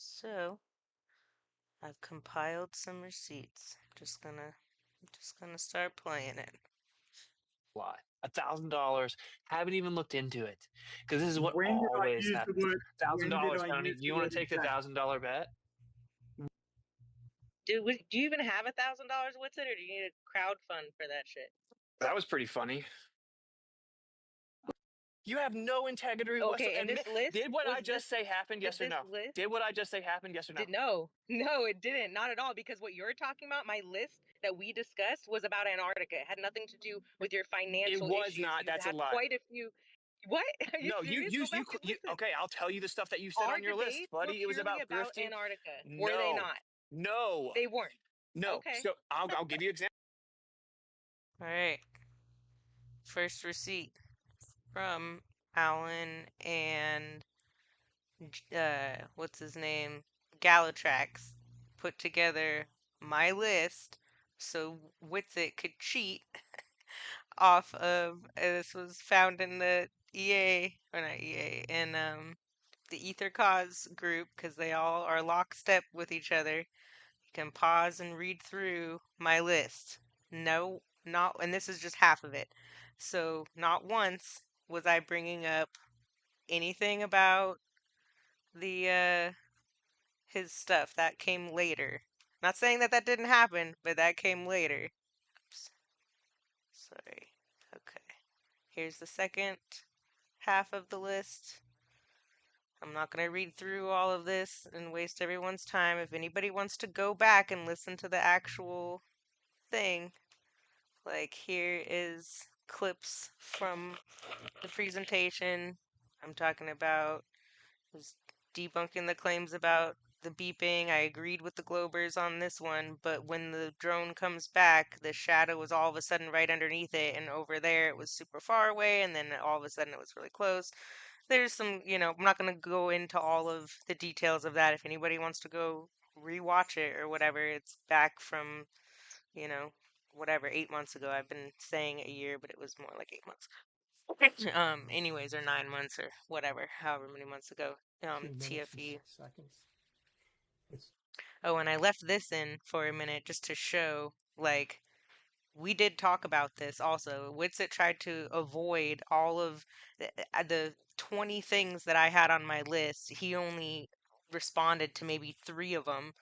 So I've compiled some receipts. I'm just gonna start playing it. Lot. $1,000. Haven't even looked into it because this is what When did I always use the happens. word? Thousand When did dollars, I Tony. use Do the you want word to take the exact? $1,000 bet? Do you even have $1,000 with it, or do you need a crowd fund for that shit? That was pretty funny. You have no integrity Okay, whatsoever. and this list Did what was I just say happen? did Yes or this no? list Did what I just say happen? Yes or no? did no, no, it didn't, not at all. Because what you're talking about, my list that we discussed, was about Antarctica. It had nothing to do with your It financial was issues. not. You That's a have lie. quite a few. What? Are you No, serious? Go back and listen. okay, I'll tell you the stuff that you said Our on your list, debates were buddy. It was purely about about grifting. Antarctica, were they No, not? no, They weren't. no. Okay. So I'll give you examples. All right. First receipt from Alan and what's his name? Galatrax put together my list so Witsit could cheat off of this was found in the EA or not EA in the Ether Cause group because they all are lockstep with each other. You can pause and read through my list. No, not, and this is just half of it. So not once was I bringing up anything about the his stuff. That came later. Not saying that that didn't happen, but that came later. Oops. Sorry. Okay. Here's the second half of the list. I'm not going to read through all of this and waste everyone's time. If anybody wants to go back and listen to the actual thing, like here is clips from the presentation. I'm talking about was debunking the claims about the beeping. I agreed with the Globers on this one, but when the drone comes back, the shadow was all of a sudden right underneath it, and over there it was super far away, and then all of a sudden it was really close. There's some, I'm not going to go into all of the details of that. If anybody wants to go rewatch it or whatever, it's back from, you know, whatever, 8 months ago. I've been saying a year, but it was more like 8 months. Anyways, or 9 months or whatever, however many months ago. 2 minutes and TFE. 6 seconds. It's Oh, and I left this in for a minute just to show, like, we did talk about this also. Witsit tried to avoid all of the 20 things that I had on my list. He only responded to maybe three of them.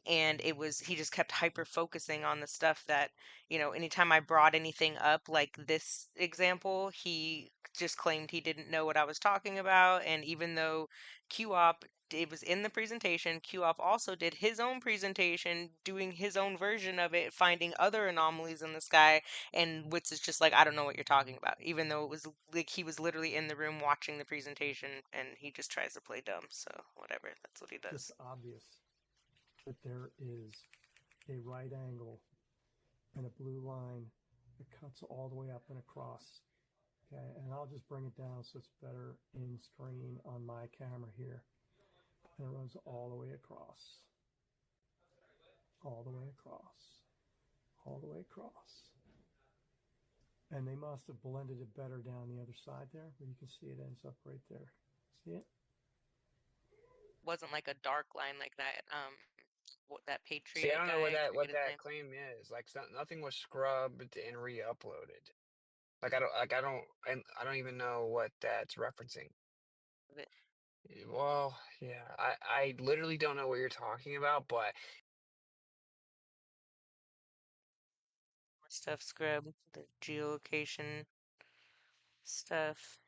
And he just kept hyper focusing on the stuff that, anytime I brought anything up, like this example, he just claimed he didn't know what I was talking about. And even though QOP, it was in the presentation, QOP also did his own presentation, doing his own version of it, finding other anomalies in the sky. And Wits is just like, I don't know what you're talking about, even though it was like he was literally in the room watching the presentation, and he just tries to play dumb. So whatever, that's what he just does. obvious that there is a right angle and a blue line that cuts all the way up and across. Okay, and I'll just bring it down so it's better in screen on my camera here. And it runs all the way across, all the way across, all the way across. And they must have blended it better down the other side there, but you can see it ends up right there. See it? Wasn't like a dark line like that. What that See, I Patriot don't know guy, I what forget his that name. claim is. Like, nothing was scrubbed and re-uploaded. I don't even know what that's referencing. Well, yeah, I literally don't know what you're talking about, but Stuff scrub, the geolocation stuff.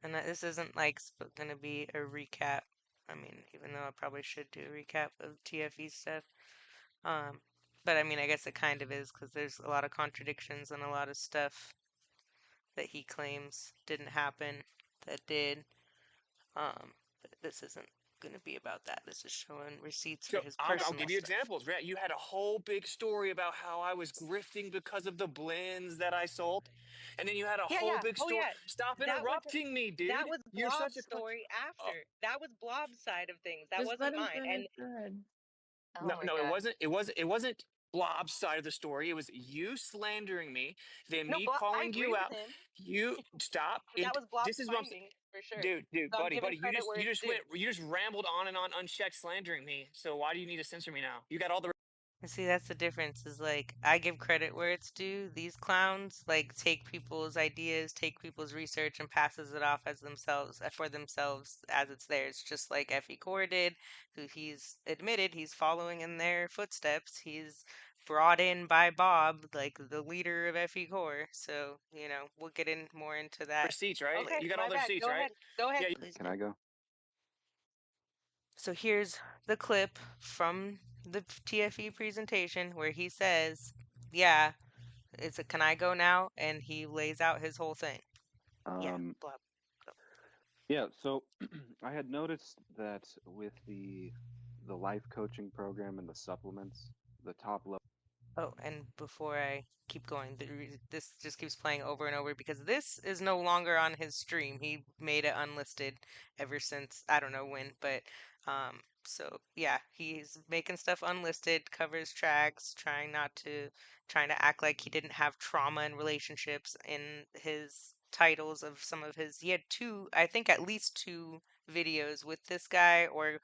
And this isn't like gonna be a recap. I mean, even though I probably should do a recap of TFE stuff. Um, but I mean, I guess it kind of is because there's a lot of contradictions and a lot of stuff that he claims didn't happen that did. But this isn't going to be about that. This is showing receipts for so his I'll personal give you stuff. examples. Right? You had a whole big story about how I was grifting because of the blends that I sold, and then you had a Yeah, whole yeah. big Oh, story. yeah. Stop That was interrupting me, that dude. was You're such Blob's a story oh, after. That was Blob's side of things. That Just let wasn't him mine. finish. And Go ahead. oh no, my no, it God. wasn't. It wasn't. Blob's side of the story. It was you slandering me, then No, me I calling agree you with out. him, You stop. but that was This Blob's is what I'm saying. finding for sure. Dude, So I'm buddy, giving you credit just where you it's just due. went you just rambled on and on unchecked slandering me. So why do you need to censor me now? You got all the See, that's the difference is like I give credit where it's due. These clowns like take people's ideas, take people's research and passes it off as themselves for themselves as it's theirs, just like Effie Core did, who he's admitted he's following in their footsteps. He's brought in by Bob, like the leader of Effie Core. So, we'll get in more into that. receipts, right? Okay, You got all my the bad. receipts, Go right? ahead. Go ahead, Yeah. please. Can I go? So here's the clip from the TFE presentation where he says, yeah, can I go now? And he lays out his whole thing. Yeah, Um, blah. Go. yeah, so I had noticed that with the life coaching program and the supplements, the top level. Oh, and before I keep going, this just keeps playing over and over because this is no longer on his stream. He made it unlisted ever since I don't know when, but so yeah, he's making stuff unlisted, covers tracks, trying to act like he didn't have trauma in relationships in his titles of some of his. He had I think at least two videos with this guy or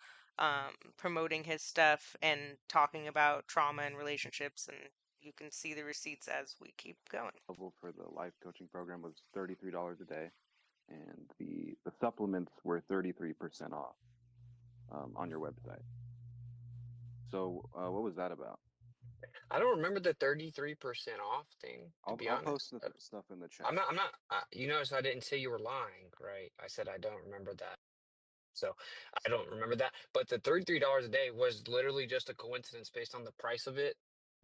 promoting his stuff and talking about trauma and relationships, and you can see the receipts as we keep going. For the life coaching program was $33 a day, and the supplements were 33% off on your website. So what was that about? I don't remember the 33% off thing, to be I'll honest. post the stuff in the chat. I'm not, you notice I didn't say you were lying, right? I said I don't remember that. So I don't remember that. But the $33 a day was literally just a coincidence based on the price of it,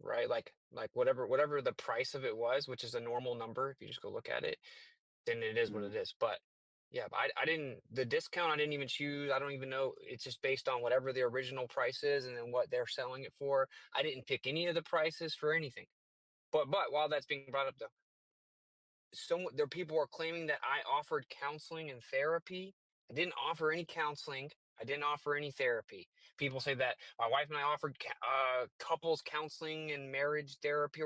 right? Like whatever the price of it was, which is a normal number if you just go look at it, then it is what Mm. it is. But yeah, but I didn't the discount I didn't even choose. I don't even know. It's just based on whatever the original price is and then what they're selling it for. I didn't pick any of the prices for anything. But while that's being brought up though, there people are claiming that I offered counseling and therapy. I didn't offer any counseling. I didn't offer any therapy. People say that my wife and I offered couples counseling and marriage therapy.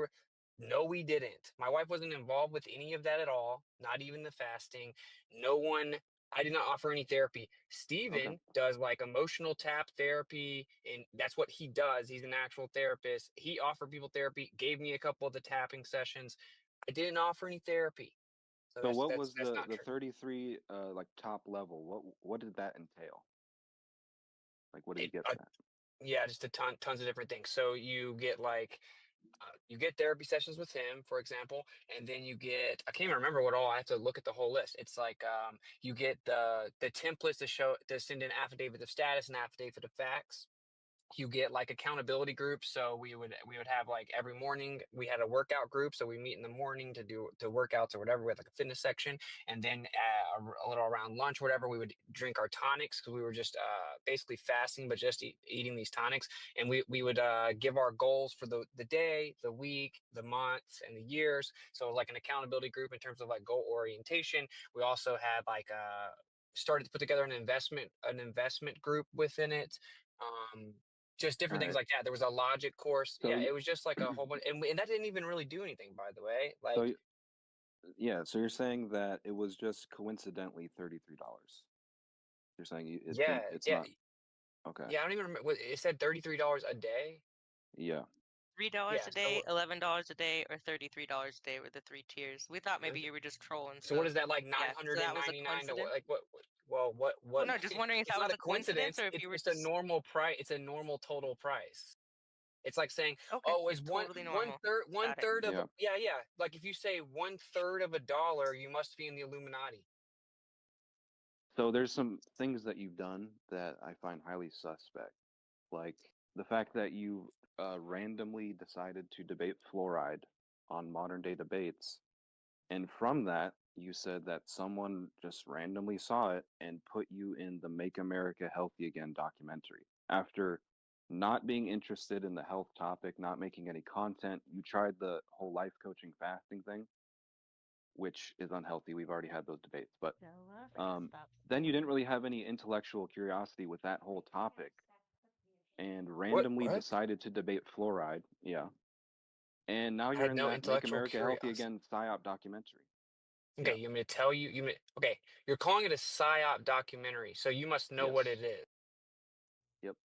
No, we didn't. My wife wasn't involved with any of that at all, not even the fasting. No one, I did not offer any therapy. Okay. Steven does like emotional tap therapy, and that's what he does. He's an actual therapist. He offered people therapy, gave me a couple of the tapping sessions. I didn't offer any therapy. So So that's what that's was that's the not the true. 33 like top level? What did that entail? Like what do you It, get that? yeah, just tons of different things. So you get like you get therapy sessions with him, for example, and then you get I can't even remember what all. I have to look at the whole list. It's like you get the templates to send in affidavit of status and affidavit of facts. You get like accountability groups, so we would have like every morning we had a workout group, so we meet in the morning to do to workouts or whatever. We had like a fitness section, and then a little around lunch, whatever, we would drink our tonics because we were just basically fasting but just eating these tonics. And we would give our goals for the day, the week, the month, and the years. So like an accountability group in terms of like goal orientation. We also had like started to put together an investment group within it. um just All different things right. like that. There was a logic course. So Yeah, it was just like a whole bunch, and that didn't even really do anything, by the way. Like, so yeah, so you're saying that it was just coincidentally $33. You're saying it yeah, didn't. It's yeah, not okay. yeah. I don't even remember. It said $33 a day. Yeah. $3 Yeah. a day, $11 a day, or $33 a day were the three tiers. We thought maybe you were just trolling, So what so is that like? yeah. nine So hundred and that was a ninety nine to what? coincidence. Like what? Well, Oh what? no, just wondering if It's that not was a a coincidence coincidence. or if It's you were just a just normal price. It's a normal total price. It's like saying, okay. oh, is one Totally one normal. third one Got it. third of Yeah. yeah. Like if you say 1/3 of a dollar, you must be in the Illuminati. So there's some things that you've done that I find highly suspect, like the fact that you randomly decided to debate fluoride on modern day debates. And from that, you said that someone just randomly saw it and put you in the Make America Healthy Again documentary. After not being interested in the health topic, not making any content, you tried the whole life coaching fasting thing, which is unhealthy. We've already had those debates. But um, then you didn't really have any intellectual curiosity with that whole topic and What? randomly What? decided to debate fluoride. Yeah. And now I you're had in no that Make intellectual America Healthy curiosity. Again PSYOP documentary. Okay, Yeah. you want me to tell you? Okay, you're calling it a psyop documentary, so you must know what Yes. it is. Yep.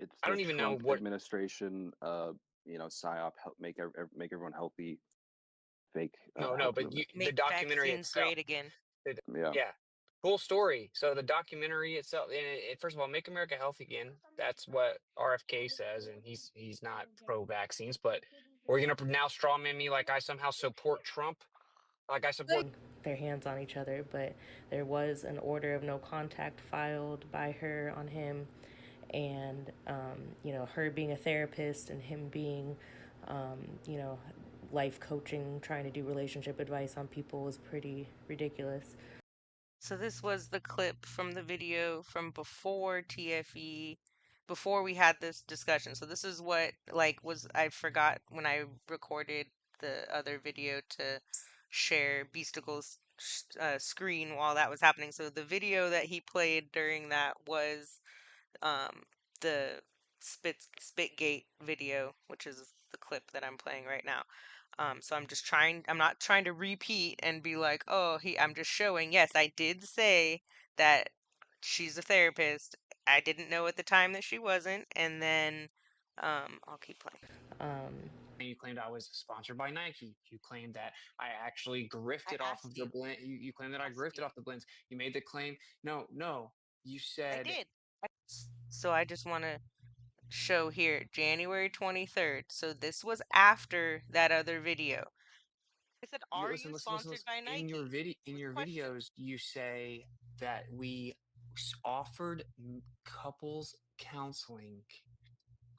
It's I the don't even know Trump what. administration, PSYOP, make everyone healthy, fake No, health but movement. the Make documentary vaccines itself. great again. Yeah. Yeah, cool story. So the documentary itself, first of all, "Make America Healthy Again." That's what RFK says, and he's not pro-vaccines. But we're gonna now strawman me like I somehow support Trump, like I support. Their hands on each other, but there was an order of no contact filed by her on him, and her being a therapist and him being, you know, life coaching, trying to do relationship advice on people was pretty ridiculous. So this was the clip from the video from before TFE, before we had this discussion. So this is what I forgot when I recorded the other video to share Beasticle's screen while that was happening. So the video that he played during that was um, the Spitgate video, which is the clip that I'm playing right now. So I'm not trying to repeat and be like, oh, I'm just showing, yes, I did say that she's a therapist. I didn't know at the time that she wasn't, and then, I'll keep playing. You claimed I was sponsored by Nike. You claimed that I actually grifted off of the blend. You claimed that I grifted off the blends. You made the claim. No. You I said did. So I just want to show here, January 23rd. So this was after that other video. I said, "Are you sponsored by Nike?" In your videos, you say that we offered couples counseling.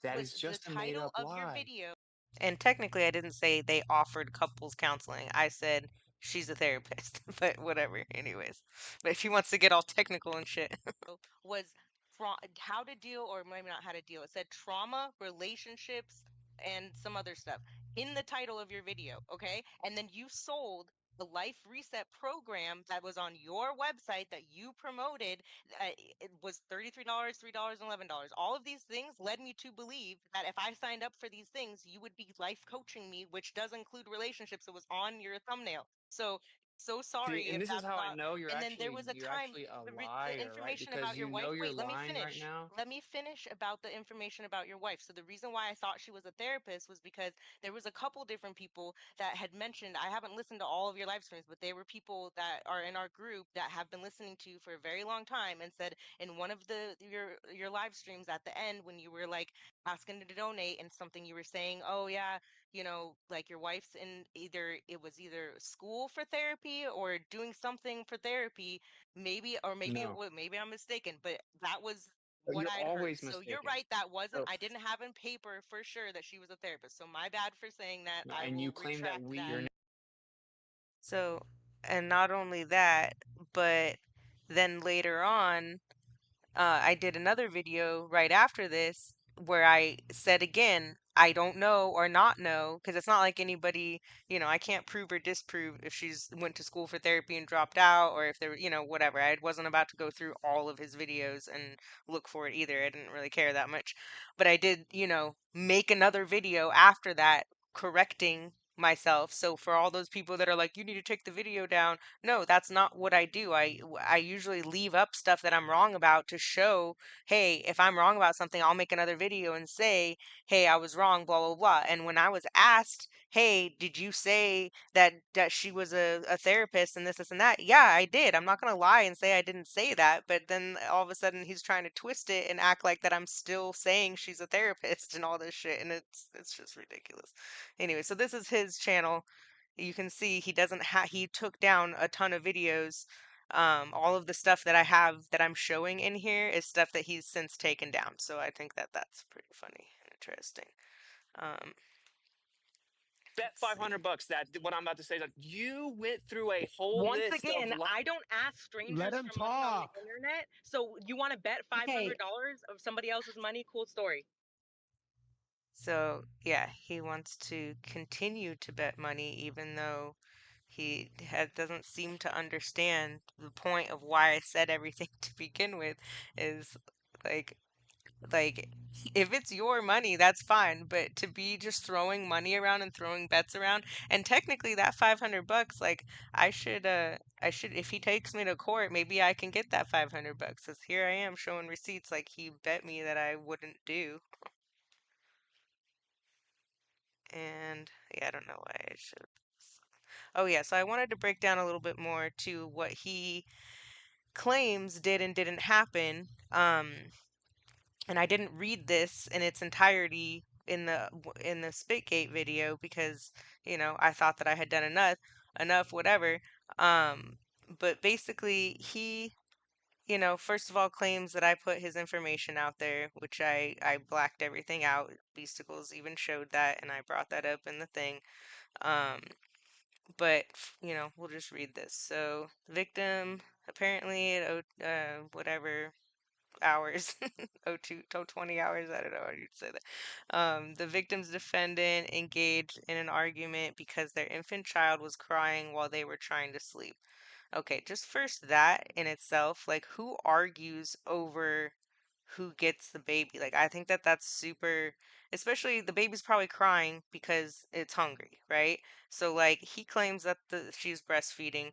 That is Was the just a made title up of your lie. video. And technically, I didn't say they offered couples counseling. I said she's a therapist, but whatever. Anyways, but if he wants to get all technical and shit, was how to deal, or maybe not how to deal. It said trauma, relationships, and some other stuff in the title of your video. Okay, and then you sold the life reset program that was on your website that you promoted. It was $33, $3, and $11. All of these things led me to believe that if I signed up for these things, you would be life coaching me, which does include relationships. It was on your thumbnail. So See, sorry and if this is that's how I not. know And then there was a you're time, actually a the liar, right? information Because about your you wife. know you're Wait, let me lying right finish. now. Let me finish about the information about your wife. So the reason why I thought she was a therapist was because there was a couple different people that had mentioned. I haven't listened to all of your live streams, but they were people that are in our group that have been listening to you for a very long time, and said in one of your live streams at the end, when you were like asking to donate and something, you were saying, oh yeah, like your wife's in either school for therapy or doing something for therapy, No, maybe I'm mistaken, but that was but what you're I'd heard. always So you're mistaken. right, that wasn't, So, I didn't have in paper for sure that she was a therapist. So my bad for saying that. no, I and you will claim that retract that. we. So, and not only that, but then later on, I did another video right after this where I said again, I don't know or not know, because it's not like anybody, I can't prove or disprove if she's went to school for therapy and dropped out, or if there, whatever. I wasn't about to go through all of his videos and look for it either. I didn't really care that much. But I did, make another video after that correcting myself. So for all those people that are like, you need to take the video down, no, that's not what I do. I usually leave up stuff that I'm wrong about to show, hey, if I'm wrong about something, I'll make another video and say, hey, I was wrong, blah blah blah. And when I was asked, hey, did you say that she was a therapist and this and that? Yeah, I did. I'm not gonna lie and say I didn't say that. But then all of a sudden he's trying to twist it and act like that I'm still saying she's a therapist and all this shit, and it's just ridiculous. Anyway, so this is his channel. You can see he doesn't have, he took down a ton of videos. All of the stuff that I have that I'm showing in here is stuff that he's since taken down. So I think that that's pretty funny and interesting. Um, Bet let's see. $500 that what I'm about to say is that you went through a whole Once list of again, I don't ask Let strangers him for money on the talk. internet. So you want to bet $500 of somebody else's money? Cool story. So yeah, he wants to continue to bet money even though doesn't seem to understand the point of why I said everything to begin with is like Like, if it's your money, that's fine, but to be just throwing money around and throwing bets around, and technically that $500, like, I should, if he takes me to court, maybe I can get that $500, because here I am showing receipts like he bet me that I wouldn't do. And yeah, I don't know why I should. Oh yeah, so I wanted to break down a little bit more to what he claims did and didn't happen. And I didn't read this in its entirety in the Spitgate video because, I thought that I had done enough whatever. Um, but basically he, first of all claims that I put his information out there, which I blacked everything out. Beasticles even showed that, and I brought that up in the thing. Um, but we'll just read this. So the victim apparently at whatever hours, oh 02, 20 hours, I don't know how you'd say that. The victim's defendant engaged in an argument because their infant child was crying while they were trying to sleep. Okay, just first that in itself, like who argues over who gets the baby? Like I think that that's super, especially the baby's probably crying because it's hungry, right? So like he claims that she's breastfeeding.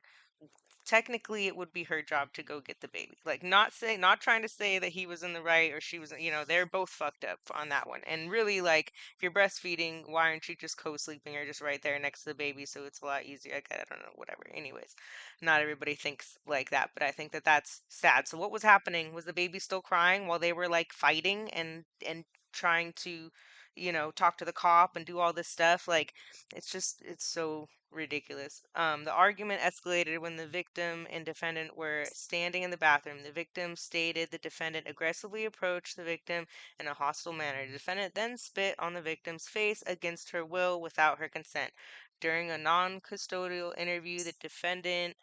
Technically it would be her job to go get the baby. Like not trying to say that he was in the right or she was, they're both fucked up on that one. And really like if you're breastfeeding, why aren't you just co-sleeping or just right there next to the baby so it's a lot easier? Like, I don't know, whatever. Anyways, not everybody thinks like that, but I think that that's sad. So what was happening? Was the baby still crying while they were like fighting and trying to, talk to the cop and do all this stuff? Like it's so ridiculous. The argument escalated when the victim and defendant were standing in the bathroom. The victim stated the defendant aggressively approached the victim in a hostile manner. The defendant then spit on the victim's face against her will without her consent. During a non-custodial interview, the defendant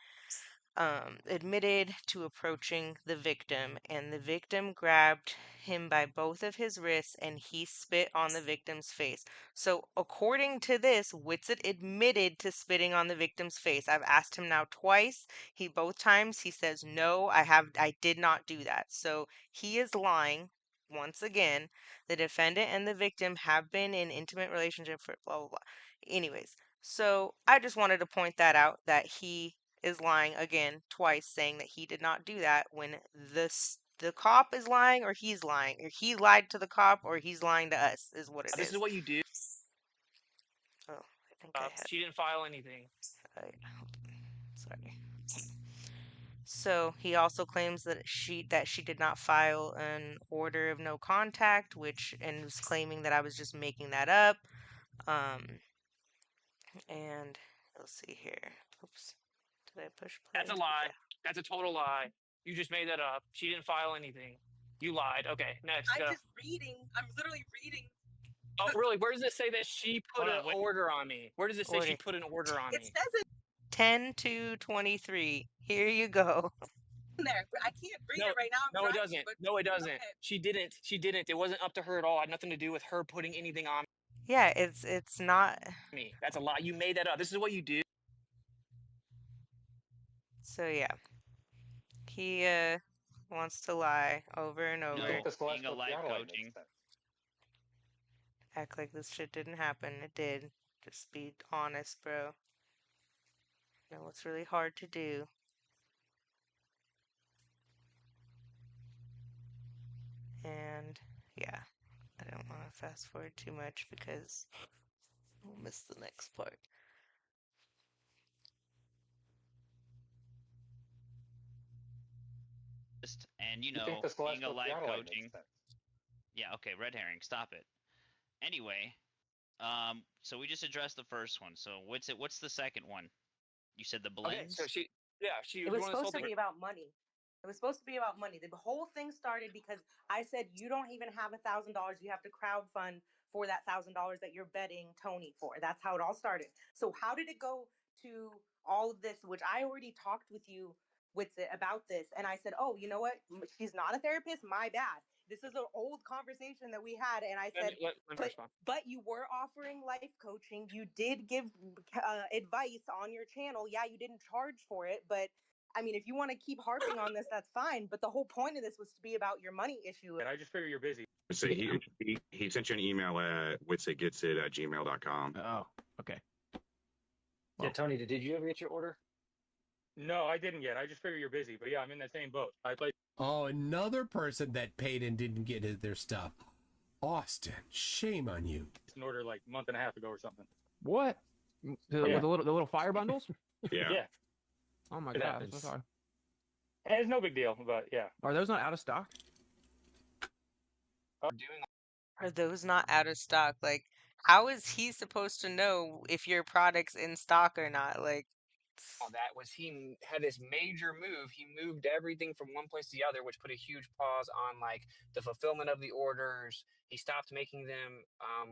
admitted to approaching the victim, and the victim grabbed him by both of his wrists and he spit on the victim's face. So, according to this, Witsit admitted to spitting on the victim's face. I've asked him now twice. Both times he says, "No, I did not do that." So, he is lying. Once again, the defendant and the victim have been in intimate relationship for blah blah blah. Anyways, so I just wanted to point that out that he is lying again twice, saying that he did not do that when the cop is lying or he's lying, or he lied to the cop or he's lying to us, is what it This is. is what you do. Oh, I think I had. She didn't file anything. Sorry. So he also claims that she did not file an order of no contact, which and was claiming that I was just making that up. And let's see here. Oops. Did I push play? That's a lie. Okay. That's a total lie. You just made that up. She didn't file anything. You lied. Okay, next. I'm just reading. I'm literally reading. Oh, really? Where does it say that she put an order on me? Where does it say she Order. put an order on It me? says it 10/2/23. Here you go. in there. I can't read No, it right now. I'm no, it driving, doesn't. but No, it doesn't. okay. She didn't. She didn't. It wasn't up to her at all. It had nothing to do with her putting anything on Yeah, it's not. me. That's a lie. You made that up. This is what you do. So yeah, he wants to lie over and over. Being a life coaching. Act like this shit didn't happen. It did. Just be honest, bro. You know what's really hard to do. And yeah, I don't want to fast forward too much because we'll miss the next part. And being a life coaching. Yeah, okay, red herring, stop it. Anyway, so we just addressed the first one. So what's the second one? You said the blends? Okay, so she It was supposed to be about money. It was supposed to be about money. The whole thing started because I said you don't even have $1,000. You have to crowdfund for that $1,000 that you're betting Tony for. That's how it all started. So how did it go to all of this, which I already talked with you about this, and I said, oh, you know what? She's not a therapist. My bad. This is an old conversation that we had, and I said, but you were offering life coaching. You did give advice on your channel. Yeah, you didn't charge for it, but I mean, if you want to keep harping on this, that's fine. But the whole point of this was to be about your money issue. And I just figure you're busy. So he sent you an email at witsitgetsit@gmail.com. Oh, okay. Yeah, Tony, did you ever get your order? No, I didn't yet. I just figure you're busy. But yeah, I'm in the same boat. I played. Oh, another person that paid and didn't get their stuff. Austin, shame on you. An order like a month and a half ago or something. What? The little fire bundles? Yeah. Yeah. Oh my It god, happens. so sorry. It's no big deal, but yeah. Are those not out of stock? Are those not out of stock? Like, how is he supposed to know if your product's in stock or not? Like, That was he had this major move. He moved everything from one place to the other, which put a huge pause on like the fulfillment of the orders. He stopped making them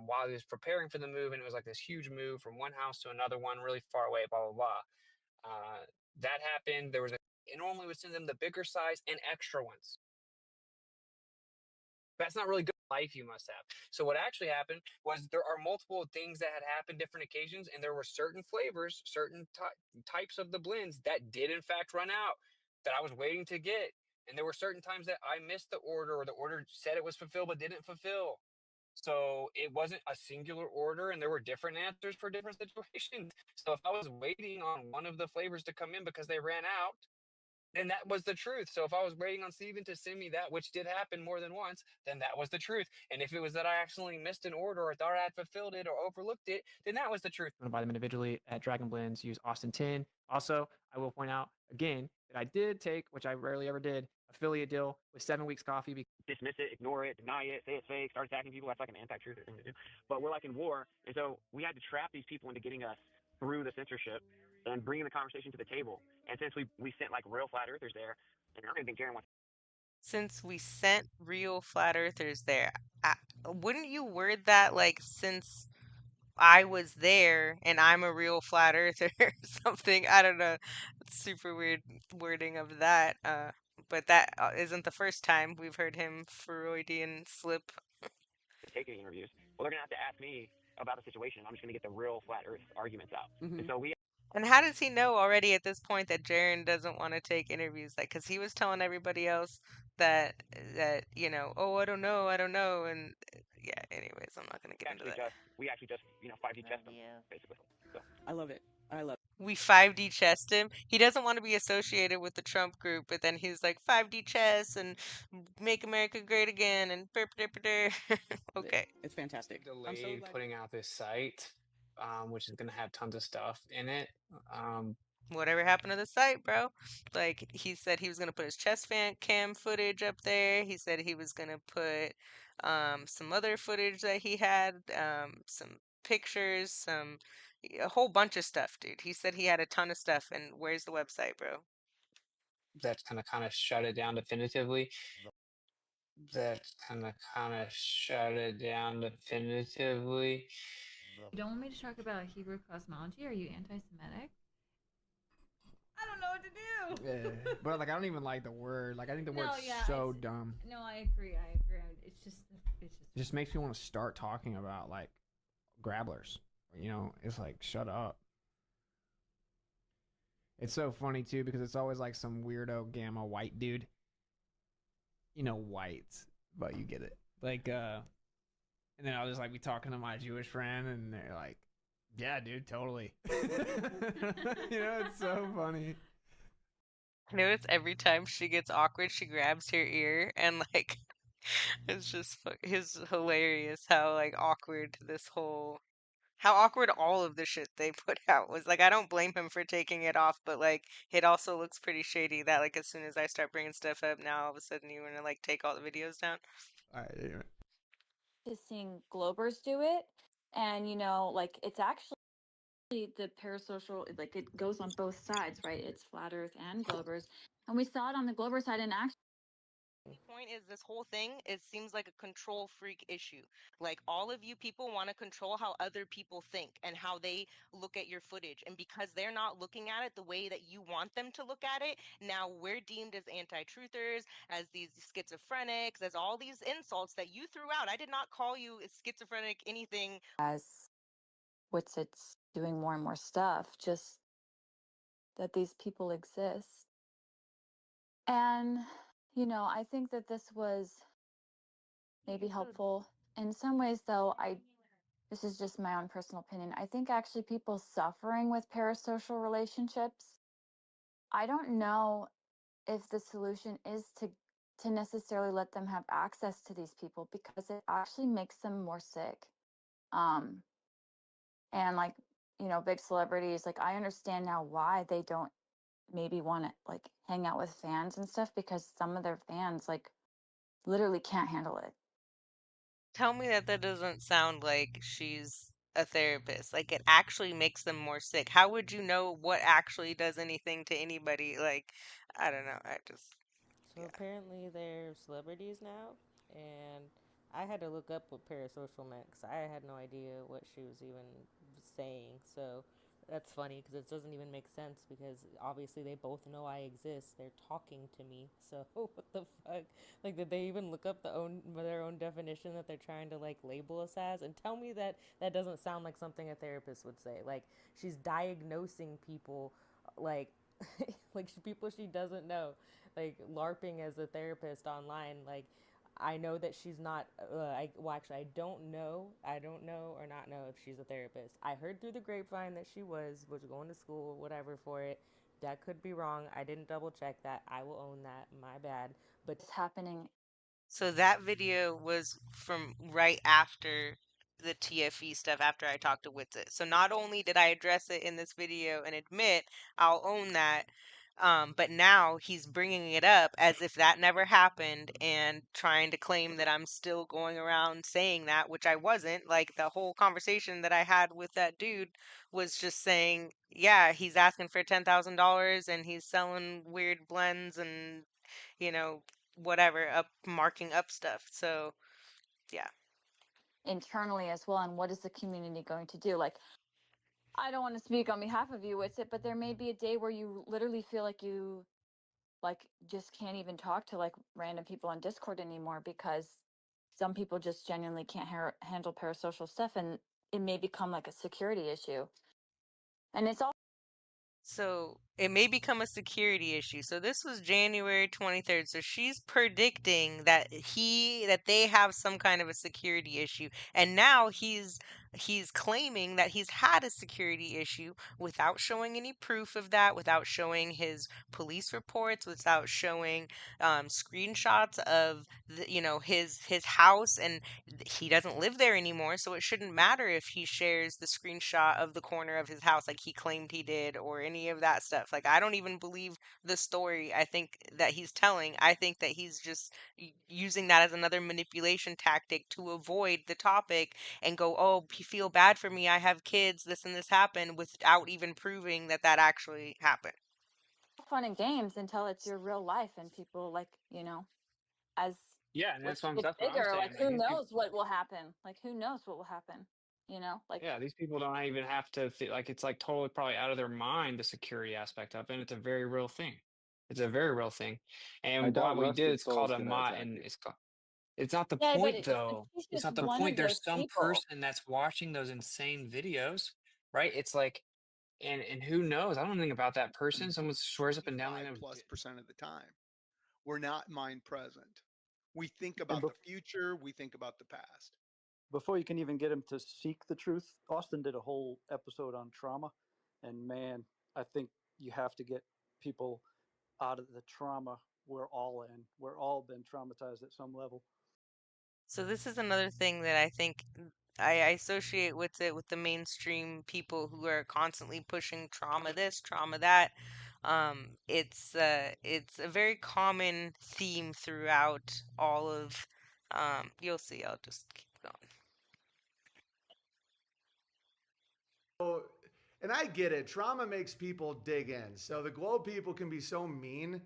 while he was preparing for the move, and it was like this huge move from one house to another one, really far away. Blah blah blah. That happened. There was it normally would send them the bigger size and extra ones. That's not really good life you must have. So what actually happened was there are multiple things that had happened different occasions, and there were certain flavors, certain types of the blends that did in fact run out that I was waiting to get. And there were certain times that I missed the order, or the order said it was fulfilled but didn't fulfill. So it wasn't a singular order, and there were different answers for different situations. So if I was waiting on one of the flavors to come in because they ran out, then that was the truth. So if I was waiting on Steven to send me that, which did happen more than once, then that was the truth. And if it was that I accidentally missed an order or thought I had fulfilled it or overlooked it, then that was the truth. I'm going to buy them individually at Dragon Blends. Use Austin 10. Also, I will point out again that I did take, which I rarely ever did, affiliate deal with 7 Weeks Coffee. Dismiss it, ignore it, deny it, say it's fake, start attacking people. That's like an anti-truther thing to do. But we're like in war, and so we had to trap these people into getting us through the censorship and bringing the conversation to the table. And since we sent like real flat earthers there, and I don't even think Jaren wants. since we sent real flat earthers there, wouldn't you word that like since I was there and I'm a real flat earther or something? I don't know. It's super weird wording of that. But that isn't the first time we've heard him Freudian slip. Take any interviews. Well, they're gonna have to ask me about the situation. I'm just gonna get the real flat Earth arguments out. And so we. And how does he know already at this point that Jaren doesn't want to take interviews? Like, because he was telling everybody else that oh, I don't know, and yeah. Anyways, I'm not gonna get into that. We actually just 5D chest them basically. So. I love it. I love it. We 5D chest him. He doesn't want to be associated with the Trump group, but then he's like 5D chess and make America great again and okay. It's fantastic. Delayed putting out this site, which is gonna have tons of stuff in it. Whatever happened to the site, bro? Like, he said he was gonna put his chest fan cam footage up there. He said he was gonna put some other footage that he had, some pictures, a whole bunch of stuff, dude. He said he had a ton of stuff, and where's the website, bro? That's kind of shut it down definitively. You don't want me to talk about Hebrew cosmology? Are you anti-Semitic? I don't know what to do. Yeah, but like I don't even like the word. Like I think the word's so dumb. No, I agree. It just makes me want to start talking about like grabblers. It's like shut up. It's so funny too because it's always like some weirdo gamma white dude. Whites, but you get it. Like and then I'll just like be talking to my Jewish friend and they're like, yeah, dude, totally. It's so funny. I notice every time she gets awkward, she grabs her ear and like it's just hilarious how like awkward how awkward all of the shit they put out was. Like, I don't blame him for taking it off, but like it also looks pretty shady that like as soon as I start bringing stuff up, now all of a sudden you want to like take all the videos down. All right, anyway. Just seeing Globers do it, and like it's actually the parasocial, like it goes on both sides, right? It's flat Earth and Globers, and we saw it on the Glober side in action. The point is, this whole thing, it seems like a control freak issue. Like, all of you people want to control how other people think and how they look at your footage. And because they're not looking at it the way that you want them to look at it, now we're deemed as anti-truthers, as these schizophrenics, as all these insults that you threw out. I did not call you schizophrenic anything. As Witsit's doing more and more stuff, just that these people exist. And, you know, I think that this was maybe helpful. In some ways, though, this is just my own personal opinion. I think actually people suffering with parasocial relationships, I don't know if the solution is to necessarily let them have access to these people, because it actually makes them more sick. And like, you know, big celebrities, like I understand now why they don't maybe want to like hang out with fans and stuff, because some of their fans like literally can't handle it. Tell me that that doesn't sound like she's a therapist. Like it actually makes them more sick. How would you know what actually does anything to anybody? Like, I don't know. I just, So yeah. apparently they're celebrities now, and I had to look up what parasocial meant because I had no idea what she was even saying. So that's funny because it doesn't even make sense, because obviously they both know I exist. They're talking to me. So what the fuck? Like, did they even look up their own definition that they're trying to like label us as? And tell me that that doesn't sound like something a therapist would say. Like, she's diagnosing people, like like people she doesn't know, like LARPing as a therapist online. Like, I know that she's not. Actually, I don't know or not know if she's a therapist. I heard through the grapevine that she was going to school, whatever, for it. That could be wrong. I didn't double check that. I will own that. My bad. But It's happening. So that video was from right after the TFE stuff, after I talked to Witsit. So not only did I address it in this video and admit I'll own that, but now he's bringing it up as if that never happened and trying to claim that I'm still going around saying that, which I wasn't. Like the whole conversation that I had with that dude was just saying, yeah, he's asking for $10,000 and he's selling weird blends and, you know, whatever, up marking up stuff. So yeah. Internally as well, and what is the community going to do? Like, I don't want to speak on behalf of you, Witsit, but there may be a day where you literally feel like you like just can't even talk to like random people on Discord anymore, because some people just genuinely can't handle parasocial stuff, and it may become like a security issue. And it's all So it may become a security issue. So this was January 23rd. So she's predicting that they have some kind of a security issue. And now he's claiming that he's had a security issue without showing any proof of that, without showing his police reports, without showing screenshots of his house, and he doesn't live there anymore, so it shouldn't matter if he shares the screenshot of the corner of his house like he claimed he did, or any of that stuff. Like, I don't even believe the story I think that he's telling. I think that he's just using that as another manipulation tactic to avoid the topic and go, oh, you feel bad for me, I have kids, this and this happened, without even proving that that actually happened. fun and games until it's your real life, and people like, you know, as Yeah, and it's that's what I'm bigger, saying. like Like who these people, knows what will happen? Like who knows what will happen? You know, like yeah, these people don't even have to feel like it's like totally probably out of their mind, the security aspect of it. And it's a very real thing. It's a very real thing. I And doubt what we did Rusted is called Souls a gonna mod, attack and you. it's not the yeah, but point though. she's It's just not the one point. of There's those some people. person that's watching those insane videos, right? It's like, and who knows? I don't know anything about that person. Someone swears up and down they know. 95+% of the time, we're not mind present. We think And about the future, we think about the past. before you can even get him to seek the truth, Austin did a whole episode on trauma. And man, I think you have to get people out of the trauma we're all in. We're all been traumatized at some level. So this is another thing that I think I associate with the mainstream people who are constantly pushing trauma this, trauma that. It's a very common theme throughout all of you'll see, I'll just keep going. And I get it. Trauma makes people dig in. So the Globe people can be so mean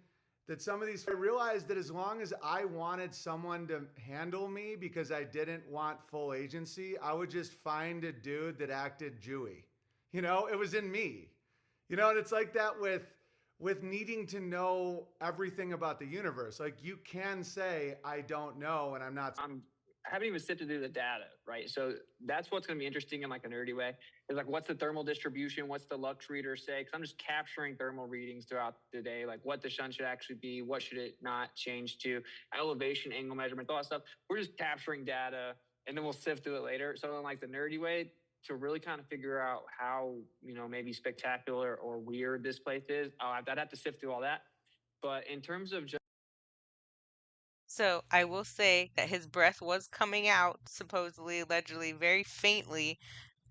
that some of these, I realized that as long as I wanted someone to handle me because I didn't want full agency, I would just find a dude that acted Jewy. You know, it was in me. You know, and it's like that with needing to know everything about the universe. Like you can say I don't know and I'm not haven't even sifted through the data, right? So that's what's going to be interesting in like a nerdy way. Is like, what's the thermal distribution? What's the lux reader say? Because I'm just capturing thermal readings throughout the day, like what the sun should actually be, what should it not change to, elevation, angle measurement, all that stuff. We're just capturing data, and then we'll sift through it later. So in like the nerdy way, to really kind of figure out how, maybe spectacular or weird this place is, I'd have to sift through all that. But in terms of just So I will say that his breath was coming out, supposedly, allegedly, very faintly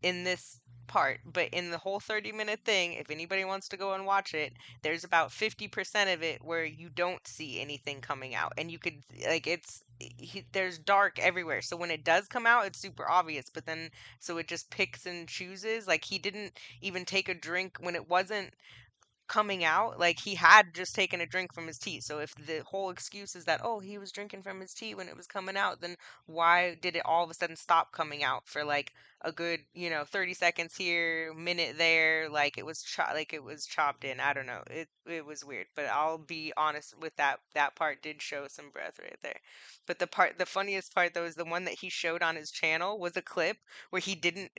in this part. But in the whole 30-minute thing, if anybody wants to go and watch it, there's about 50% of it where you don't see anything coming out. And you could, like, there's dark everywhere. So when it does come out, it's super obvious. But then, so it just picks and chooses. Like, he didn't even take a drink when it wasn't coming out. Like, he had just taken a drink from his tea. So if the whole excuse is that, oh, he was drinking from his tea when it was coming out, then why did it all of a sudden stop coming out for like a good 30 seconds here, minute there? Like it was chopped in. I don't know, it was weird. But I'll be honest with that part did show some breath right there. But the funniest part though is the one that he showed on his channel was a clip where he didn't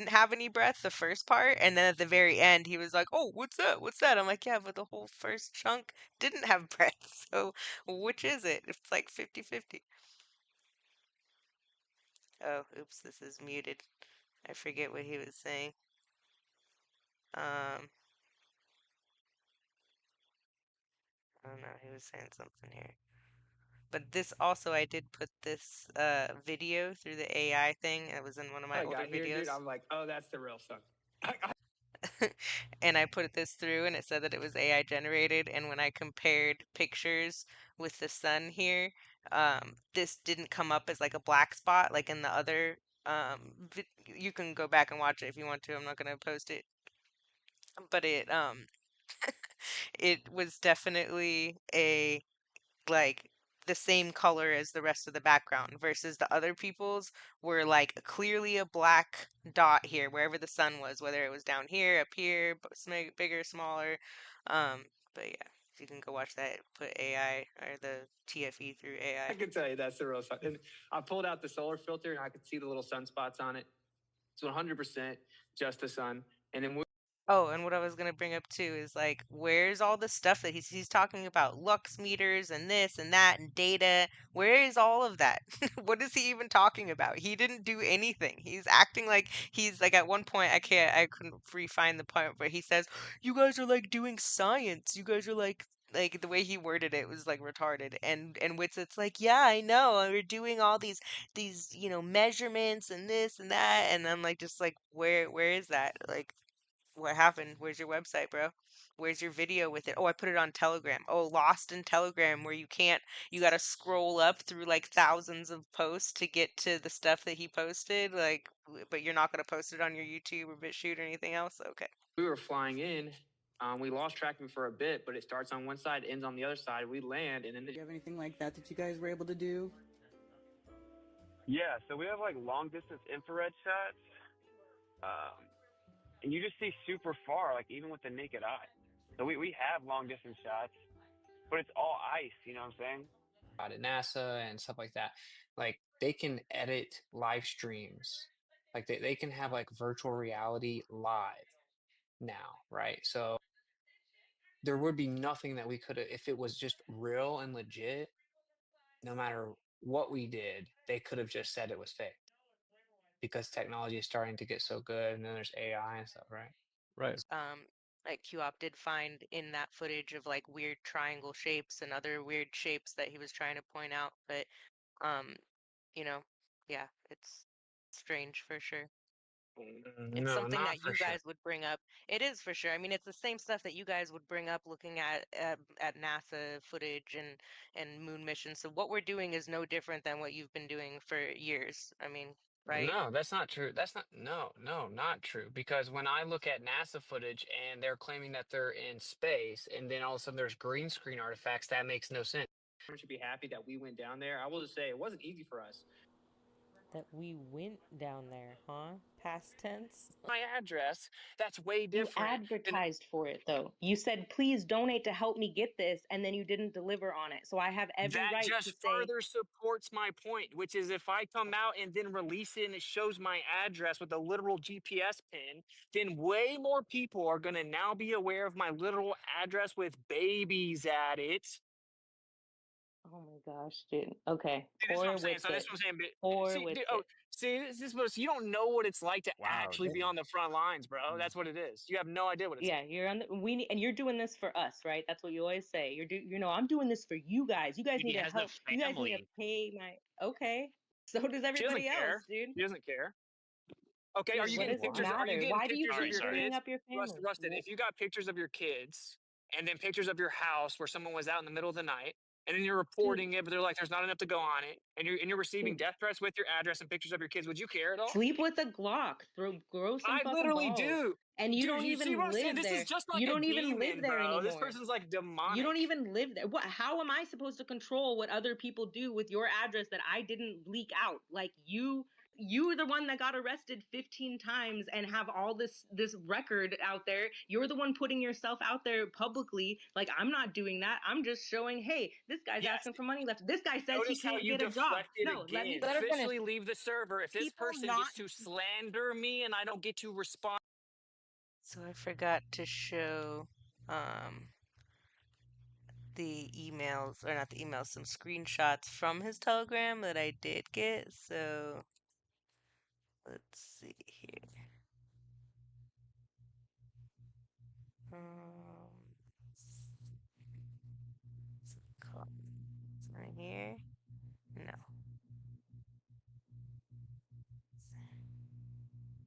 have any breath the first part, and then at the very end he was like, oh, what's that? I'm like, yeah, but the whole first chunk didn't have breath. So which is it? It's like 50-50. Oh, oops, this is muted. I forget what he was saying. I don't know, he was saying something here. But this also, I did put this video through the AI thing. It was in one of my older here, videos. dude, I'm like, oh, that's the real stuff. And I put this through and it said that it was AI generated. And when I compared pictures with the sun here, this didn't come up as like a black spot like in the other. You can go back and watch it if you want to. I'm not gonna post it, but it was definitely a like the same color as the rest of the background versus the other people's were like clearly a black dot here wherever the sun was, whether it was down here, up here, bigger, smaller. But yeah, if you can go watch that, put AI or the TFE through AI. I can tell you that's the real sun. And I pulled out the solar filter and I could see the little sunspots on it. It's 100% just the sun. And then Oh, and what I was gonna bring up too is like, where's all the stuff that he's talking about, lux meters and this and that and data? Where is all of that? What is he even talking about? He didn't do anything. He's acting like he's like at one point I couldn't find the point where he says, "You guys are like doing science. You guys are like the way he worded it was like retarded." And Witsit's like, "Yeah, I know. We're doing all these measurements and this and that." And I'm like, just like, where is that? Like, what happened? Where's your website, bro? Where's your video with it? Oh, I put it on Telegram. Oh, lost in Telegram where you gotta scroll up through like thousands of posts to get to the stuff that he posted. Like, but you're not gonna post it on your YouTube or BitChute or anything else? Okay. we were flying in. We lost track of it for a bit, but it starts on one side, ends on the other side. We land, and then Do you have anything like that you guys were able to do? Yeah, so we have like long distance infrared shots, and you just see super far, like even with the naked eye. So we have long distance shots, but it's all ice. You know what I'm saying? at NASA and stuff like that. Like they can edit live streams. Like they can have like virtual reality live now, right? So there would be nothing that we could have, if it was just real and legit, no matter what we did, they could have just said it was fake because technology is starting to get so good, and then there's AI and stuff, right? Right. Like QOP did find in that footage of like weird triangle shapes and other weird shapes that he was trying to point out, but um, yeah, it's strange for sure. It's No, something not that for you sure. guys would bring up. It is for sure. I mean, it's the same stuff that you guys would bring up looking at NASA footage and moon missions. So what we're doing is no different than what you've been doing for years. I mean, right? No, that's not true. That's not, no, not true. Because when I look at NASA footage and they're claiming that they're in space, and then all of a sudden there's green screen artifacts, that makes no sense. Everyone should be happy that we went down there. I will just say it wasn't easy for us. That we went down there, huh? Past tense? My address, that's way You different than advertised for it though. You said, please donate to help me get this, and then you didn't deliver on it. So I have every that. right to Just say, further supports my point, which is if I come out and then release it and it shows my address with a literal GPS pin, then way more people are going to now be aware of my literal address with babies at it. oh my gosh, dude. Okay. See, this is what Poor I'm saying. So this Witsit. is what I'm saying. Poor See, Witsit. this is what you don't know what it's like to Wow. actually be on the front lines, bro. That's what it is. You have no idea what it's Yeah, like. you're on the and you're doing this for us, right? That's what you always say. I'm doing this for you guys. You guys Dude, need he to has a help. You guys need to family. pay my okay. So does She doesn't everybody else, care. dude. She doesn't care. Okay, are Dude, you what getting does it pictures? Are you matter? getting Why do you pictures of Sorry, keep your sorry. bringing kids? up your family? Rusted, if you got pictures of your kids and then pictures of your house where someone was out in the middle of the night, and then you're Dude, reporting it, but they're like, there's not enough to go on it, and you're receiving dude, death threats with your address and pictures of your kids, would you care at all? sleep with a Glock. Grow some I fucking literally balls. do. And you Dude, don't you see what even I'm saying? live This is there. just like You a don't even live demon, there bro. This anymore. person's like You don't demonic. even live there. What? How am I supposed to control what other people do with your address that I didn't leak out? Like you're the one that got arrested 15 times and have all this record out there. You're the one putting yourself out there publicly. Like I'm not doing that. I'm just showing, hey, this guy's Yes. asking for money left. This guy says he Notice how can't you get a job. deflected No, let me again. let her finish. Officially leave the server if this People person not gets to slander me and I don't get to respond. So I forgot to show the emails, or not the emails, some screenshots from his Telegram that I did get. So let's see here. It's right here. No.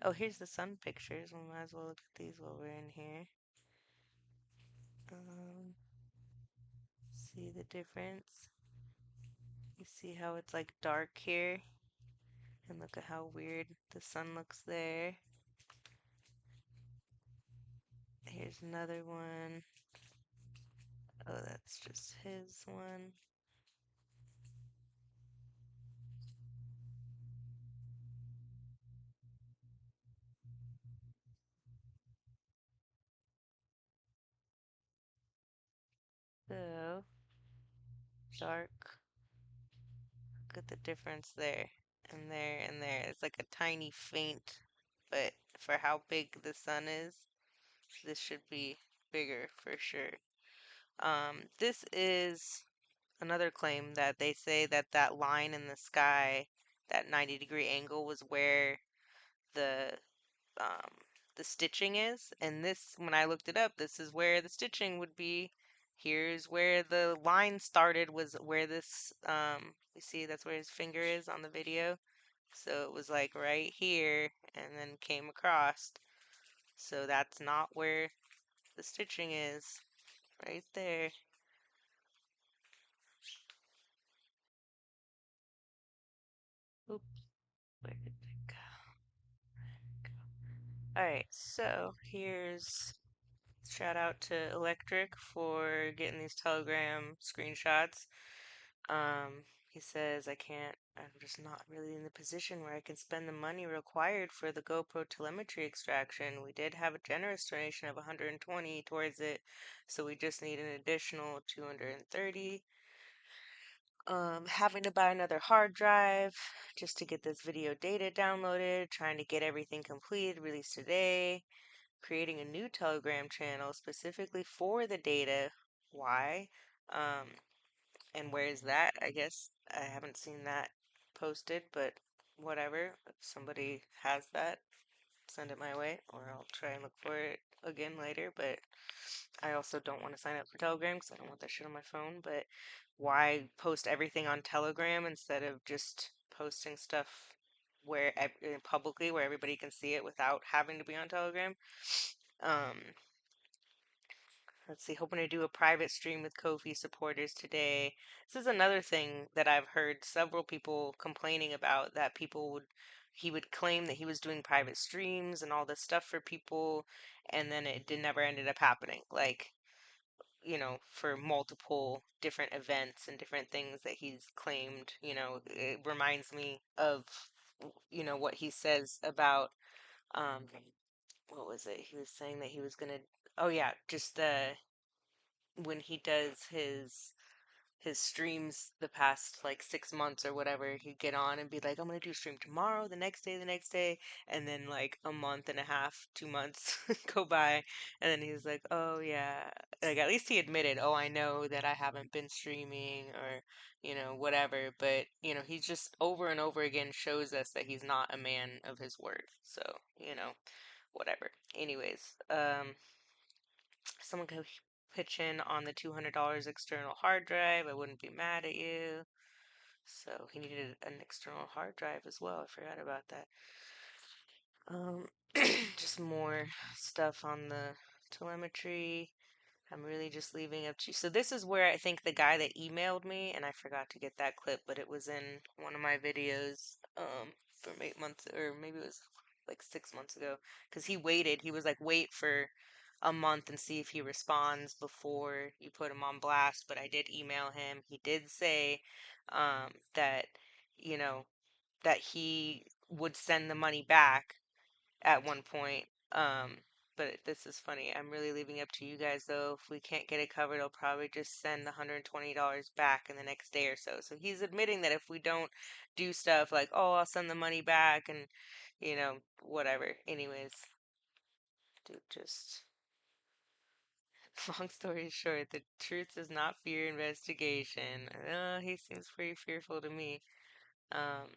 Oh, here's the sun pictures. We might as well look at these while we're in here. See the difference? You see how it's like dark here? And look at how weird the sun looks there. Here's another one. Oh, that's just his one. So, dark. Look at the difference there. And there and there. It's like a tiny faint, but for how big the sun is, this should be bigger for sure. This is another claim that they say that that line in the sky, that 90-degree angle, was where the um, the stitching is. And this, when I looked it up, this is where the stitching would be. Here's where the line started, was where this, you see that's where his finger is on the video. So it was like right here and then came across. So that's not where the stitching is, right there. Oops, where did it go? Alright, so here's shout out to Electric for getting these Telegram screenshots. He says, I'm just not really in the position where I can spend the money required for the GoPro telemetry extraction. We did have a generous donation of 120 towards it, so we just need an additional 230. Having to buy another hard drive just to get this video data downloaded, trying to get everything completed, released today, creating a new Telegram channel specifically for the data. Why? And where is that? I guess I haven't seen that posted, but whatever. If somebody has that, send it my way, or I'll try and look for it again later. But I also don't want to sign up for Telegram because I don't want that shit on my phone. But why post everything on Telegram instead of just posting stuff where publicly where everybody can see it without having to be on Telegram? Let's see, hoping to do a private stream with Ko-fi supporters today. This is another thing that I've heard several people complaining about, that he would claim that he was doing private streams and all this stuff for people, and then it never ended up happening. Like, for multiple different events and different things that he's claimed, it reminds me of you know, what he says about, what was it? He was saying that he was gonna, oh yeah, just when he does his streams the past like 6 months or whatever, he'd get on and be like, I'm gonna do a stream tomorrow, the next day, and then like a month and a half, 2 months go by, and then he's like, oh yeah, like at least he admitted, oh, I know that I haven't been streaming or, you know, whatever, but you know, he's just over and over again shows us that he's not a man of his word. So, you know, whatever. Anyways, someone could pitch in on the $200 external hard drive. I wouldn't be mad at you. So he needed an external hard drive as well. I forgot about that. Just more stuff on the telemetry. I'm really just leaving up to you. So this is where I think the guy that emailed me, and I forgot to get that clip, but it was in one of my videos from 8 months, or maybe it was like 6 months ago, because he waited. He was like, wait for a month and see if he responds before you put him on blast. But I did email him. He did say that, you know, that he would send the money back at one point. But this is funny. I'm really leaving up to you guys though. If we can't get it covered, I'll probably just send the $120 back in the next day or so. So he's admitting that if we don't do stuff like, oh, I'll send the money back and, you know, whatever. Anyways, dude, just long story short, the truth does not fear investigation. He seems pretty fearful to me. Um,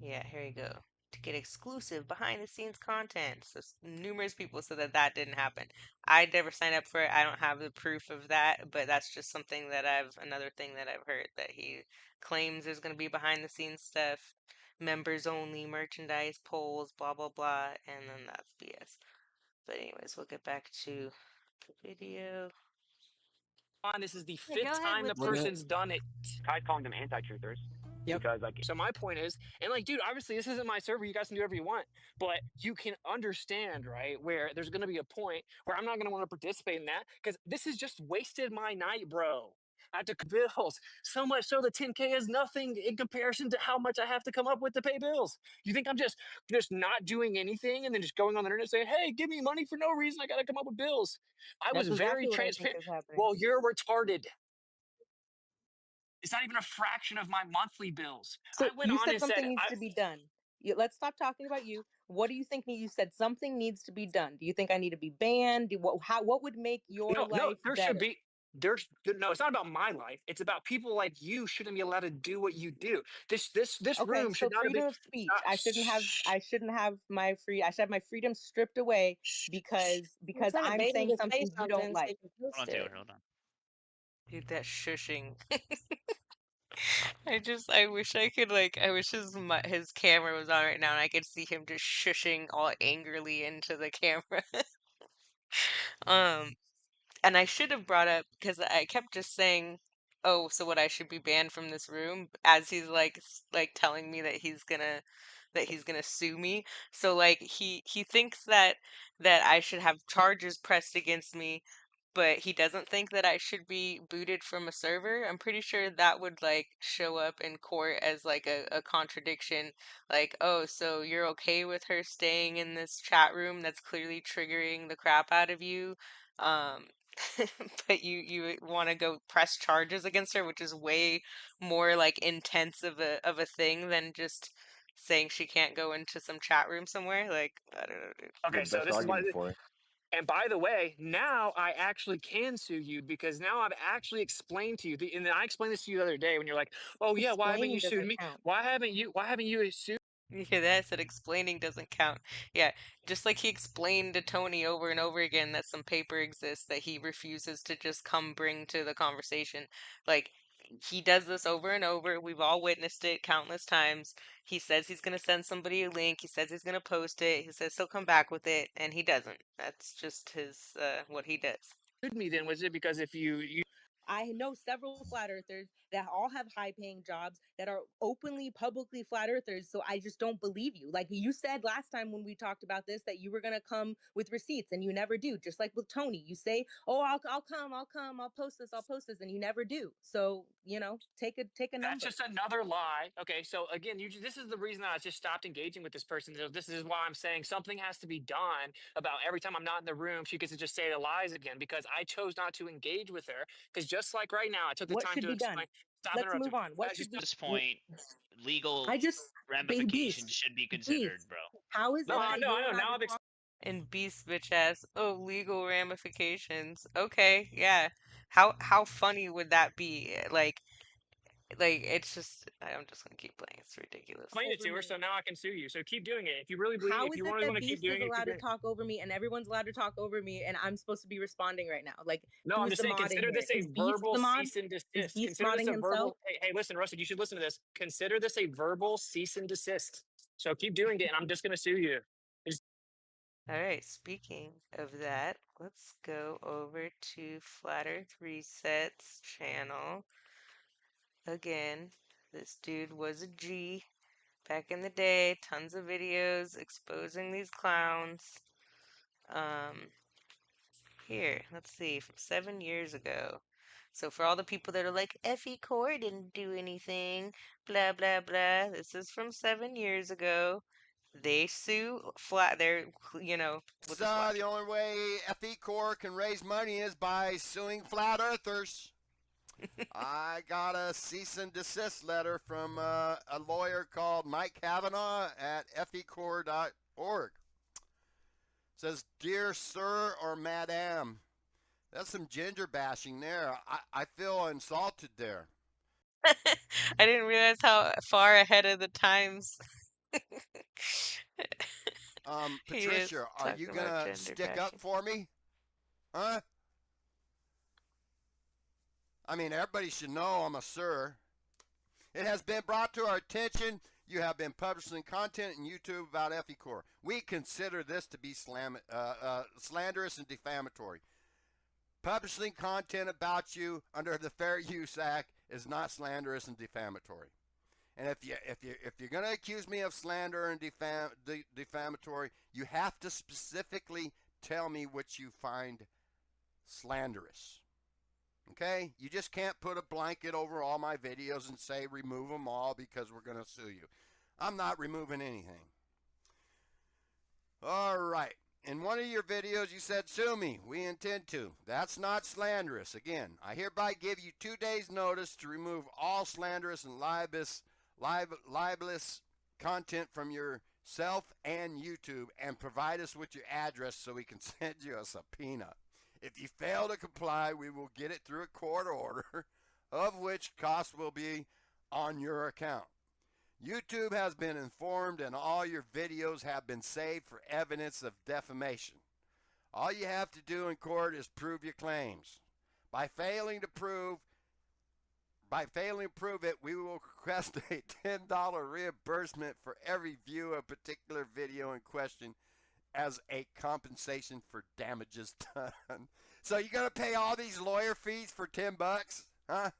Yeah, here you go. To get exclusive behind the scenes content. So numerous people said that that didn't happen. I never signed up for it. I don't have the proof of that, but that's just something that another thing that I've heard that he claims there's going to be behind the scenes stuff, members only, merchandise, polls, blah, blah, blah, and then that's BS. But anyways, we'll get back to the video. This is the Yeah, fifth go ahead time the with person's done it. Kai's calling them anti-truthers. Yep. Because like, So my point is, and like, dude, obviously this isn't my server. You guys can do whatever you want, but you can understand, right? Where there's going to be a point where I'm not going to want to participate in that because this has just wasted my night, bro. I have to pay bills so much so the 10K is nothing in comparison to how much I have to come up with to pay bills. You think I'm just not doing anything and then just going on the internet saying, "Hey, give me money for no reason. I got to come up with bills." I was That's very exactly what I think transparent. is happening. Well, you're retarded. It's not even a fraction of my monthly bills. I So went you on said and said, something needs to be done. Let's stop talking about you. What do you think? You said something needs to be done. Do you think I need to be banned? What would make your no, life there should better? be. No, it's not about my life. It's about people like you shouldn't be allowed to do what you do. This Okay, room so should not have been. freedom of speech. Stop. I shouldn't have. I shouldn't have my free. I should have my freedom stripped away I'm because trying to I'm bait him saying to say something you don't something so like. you can post Hold on, it. Taylor. Hold on. Dude, that shushing. I wish I could I wish his camera was on right now and I could see him just shushing all angrily into the camera. Um, and I should have brought up because I kept just saying, "Oh, so what? I should be banned from this room," as he's like telling me that he's gonna sue me. So like he thinks that I should have charges pressed against me, but he doesn't think that I should be booted from a server. I'm pretty sure that would like show up in court as like a contradiction. Like, oh, so you're okay with her staying in this chat room that's clearly triggering the crap out of you. Um, but you want to go press charges against her, which is way more like intense of a thing than just saying she can't go into some chat room somewhere. Like, I don't know, dude. Okay, so this is why. And by the way, now I actually can sue you because now I've actually explained to you. And then I explained this to you the other day when you're like, "Oh yeah, why haven't you Explaining sued doesn't me? count. Why haven't you sued?" You hear that? I said explaining doesn't count. Yeah, just like he explained to Tony over and over again that some paper exists that he refuses to just come bring to the conversation. Like, he does this over and over. We've all witnessed it countless times. He says he's going to send somebody a link. He says he's going to post it. He says he'll come back with it, and he doesn't. That's just his, what he does. Me then was it because if you I know several flat earthers that all have high paying jobs that are openly, publicly flat earthers. So I just don't believe you. Like you said last time when we talked about this, that you were going to come with receipts and you never do. Just like with Tony, you say, oh, I'll come, I'll post this. And you never do. So, take a number. That's just another lie. Okay, so again, this is the reason that I just stopped engaging with this person. This is why I'm saying something has to be done about every time I'm not in the room, she gets to just say the lies again because I chose not to engage with her. Because just like right now, I took the What time should to be done? explain. Stop Let's interrupting move me. on. What should At be this point, legal I just ramifications Beast. should be considered, Beast. bro. How is No, it I that know, I you're know. allowed Now to I've talk? And Beast bitch ass, oh, legal ramifications. Okay, yeah. How funny would that be? Like it's just I'm just gonna keep playing. It's ridiculous. explained it Over to her, me? so now I can sue you. So keep doing it. If you really believe, How if is you it really that want to keep Beast is doing it, keep allowed to doing it. talk over me and everyone's allowed to talk over me and I'm supposed to be responding right now? Like, No, I'm who's just the saying, mod in consider here? this a Is Beast verbal the mod? cease and Is desist. Beast Consider this modding a himself? verbal. Hey, listen, Rusty, you should listen to this. Consider this a verbal cease and desist. So keep doing it, and I'm just going to sue you. All right, speaking of that, let's go over to Flat Earth Reset's channel. Again, this dude was a G back in the day. Tons of videos exposing these clowns. Here, let's see, from 7 years ago. So for all the people that are like, Effie Core didn't do anything, blah, blah, blah, this is from 7 years ago. They sue flat, we'll just watch. The only way FE Corps can raise money is by suing flat earthers. I got a cease and desist letter from a lawyer called Mike Kavanaugh at fecorps.org. Says, dear sir or madam, that's some ginger bashing there. I feel insulted there. I didn't realize how far ahead of the times Patricia, are you gonna stick up for me? Huh? I mean, everybody should know I'm a sir. It has been brought to our attention you have been publishing content in YouTube about FE Corps. We consider this to be slanderous and defamatory. Publishing content about you under the Fair Use Act is not slanderous and defamatory. And if you're going to accuse me of slander and defamatory, you have to specifically tell me what you find slanderous. Okay? You just can't put a blanket over all my videos and say remove them all because we're going to sue you. I'm not removing anything. All right. In one of your videos, you said, sue me. We intend to. That's not slanderous. Again, I hereby give you 2 days' notice to remove all slanderous and libelous content from yourself and YouTube and provide us with your address so we can send you a subpoena. If you fail to comply, we will get it through a court order, of which cost will be on your account. YouTube has been informed and all your videos have been saved for evidence of defamation. All you have to do in court is prove your claims. By failing to prove it, we will request a $10 reimbursement for every view of a particular video in question as a compensation for damages done. So you're going to pay all these lawyer fees for $10, huh?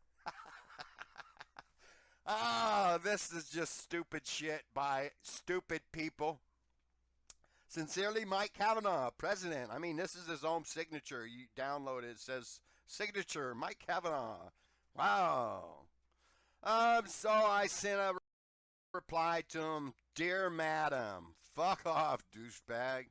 This is just stupid shit by stupid people. Sincerely, Mike Kavanaugh, President. I mean, this is his own signature. You download it. It says, signature, Mike Kavanaugh. Wow. So I sent a reply to him. Dear Madam, fuck off, douchebag.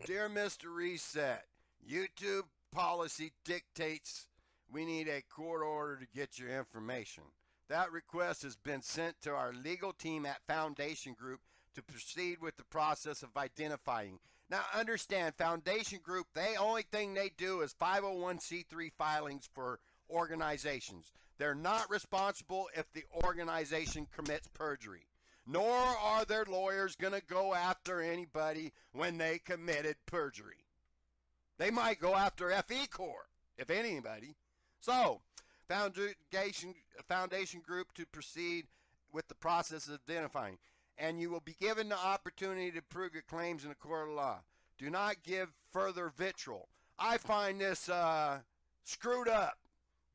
Dear Mr. Reset, YouTube policy dictates we need a court order to get your information. That request has been sent to our legal team at Foundation Group to proceed with the process of identifying. Now understand, Foundation Group, the only thing they do is 501c3 filings for organizations. They're not responsible if the organization commits perjury. Nor are their lawyers going to go after anybody when they committed perjury. They might go after FE Corps, if anybody. So, Foundation Group to proceed with the process of identifying. And you will be given the opportunity to prove your claims in a court of law. Do not give further vitriol. I find this screwed up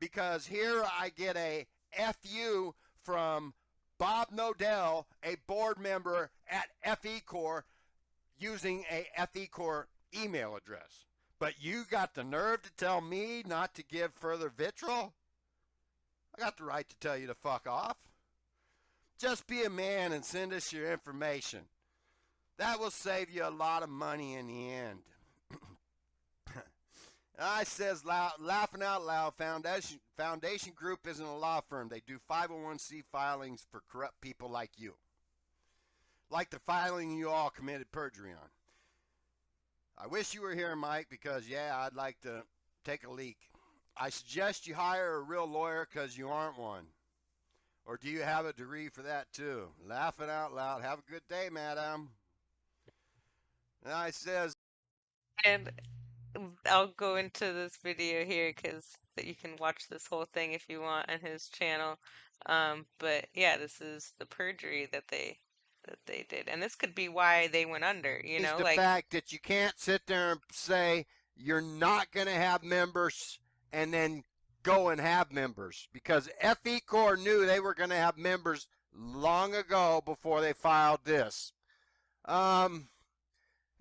because here I get a FU from Bob Nodell, a board member at FECOR, using a FECOR email address. But you got the nerve to tell me not to give further vitriol? I got the right to tell you to fuck off. Just be a man and send us your information. That will save you a lot of money in the end. I says, laughing out loud, Foundation Group isn't a law firm. They do 501c filings for corrupt people like you. Like the filing you all committed perjury on. I wish you were here, Mike, because, yeah, I'd like to take a leak. I suggest you hire a real lawyer because you aren't one. Or do you have a degree for that, too? Laughing out loud. Have a good day, madam. And I says... And I'll go into this video here because you can watch this whole thing if you want on his channel. But yeah, this is the perjury that they did, and this could be why they went under. You know, the fact that you can't sit there and say you're not going to have members and then go and have members, because FECOR knew they were going to have members long ago before they filed this. And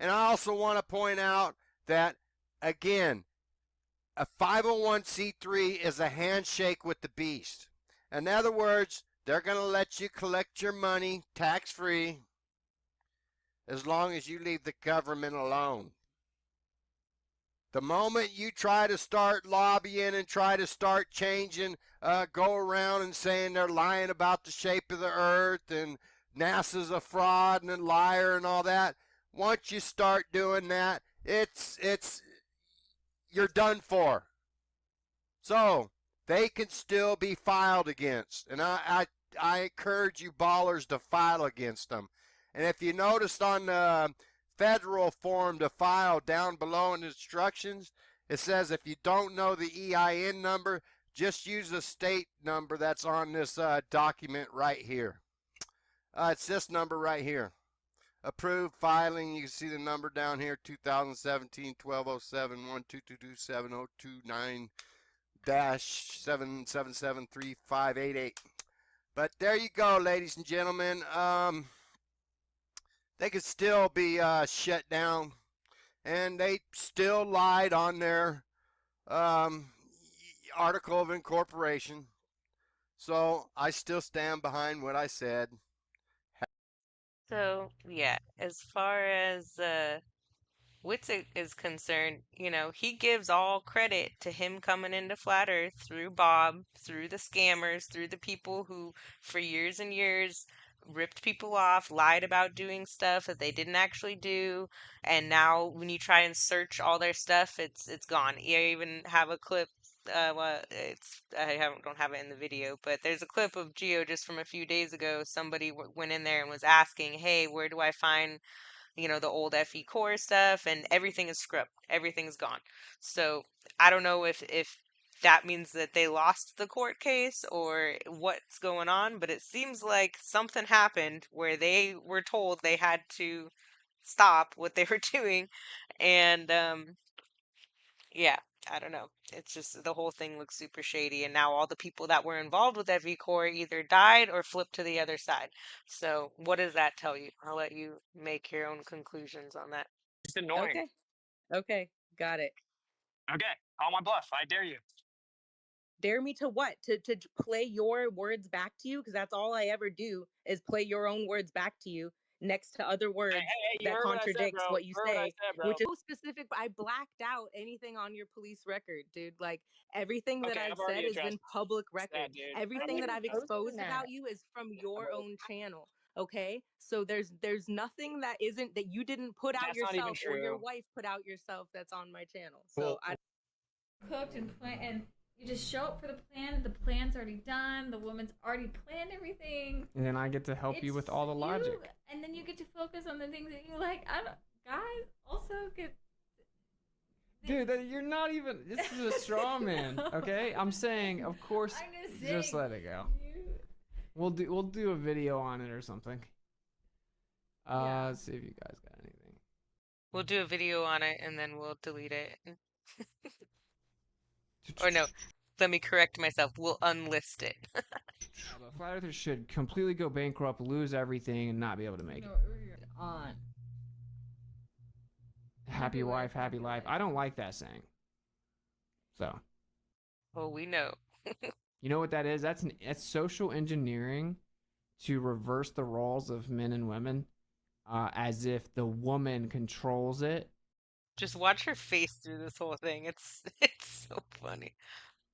I also want to point out that, again, a 501c3 is a handshake with the beast. In other words, they're going to let you collect your money tax-free as long as you leave the government alone. The moment you try to start lobbying and try to start changing, go around and saying they're lying about the shape of the earth and NASA's a fraud and a liar and all that, once you start doing that, you're done for. So they can still be filed against, and I encourage you ballers to file against them. And if you noticed on the federal form to file down below in the instructions, it says if you don't know the EIN number, just use the state number that's on this document right here. It's this number right here. Approved filing. You can see the number down here, 2017 1207 122270229-77735588. But there you go, ladies and gentlemen. They could still be shut down, and they still lied on their article of incorporation. So I still stand behind what I said. So yeah, as far as Witsit is concerned, you know, he gives all credit to him coming into Flat Earth through Bob, through the scammers, through the people who, for years and years, ripped people off, lied about doing stuff that they didn't actually do, and now when you try and search all their stuff, it's gone. You even have a clip. Well, don't have it in the video, but there's a clip of Geo just from a few days ago. Somebody went in there and was asking, "Hey, where do I find, you know, the old FECOR stuff?" And everything is scrubbed. Everything's gone. So I don't know if that means that they lost the court case or what's going on, but it seems like something happened where they were told they had to stop what they were doing. And yeah, I don't know. It's just the whole thing looks super shady, and now all the people that were involved with FECOR either died or flipped to the other side. So what does that tell you? I'll let you make your own conclusions on that. It's annoying. Okay, got it. Okay, call my bluff. I dare you. Dare me to what? To play your words back to you? Because that's all I ever do is play your own words back to you next to other words that contradicts what you say, which is so specific. I blacked out anything on your police record, dude. Like everything that I've said has been public record. Everything that I've exposed about you is from your own channel. Okay, so there's nothing that isn't that you didn't put out yourself or your wife put out yourself that's on my channel. So I cooked and plan, and you just show up for the plan. The plan's already done. The woman's already planned everything. And then I get to help you with all the logic. And then you get to focus on the things that you like. Guys also get. Dude, you're not even. This is a straw man. Okay, I'm saying, of course. Just let it go. We'll do a video on it or something. Let's see if you guys got anything. We'll do a video on it and then we'll delete it. Or no, let me correct myself. We'll unlist it. But flat earthers should completely go bankrupt, lose everything, and not be able to make it. On. Happy wife, happy life. I don't like that saying. So. Oh, we know. You know what that is? That's social engineering to reverse the roles of men and women, as if the woman controls it. Just watch her face through this whole thing. It's so funny.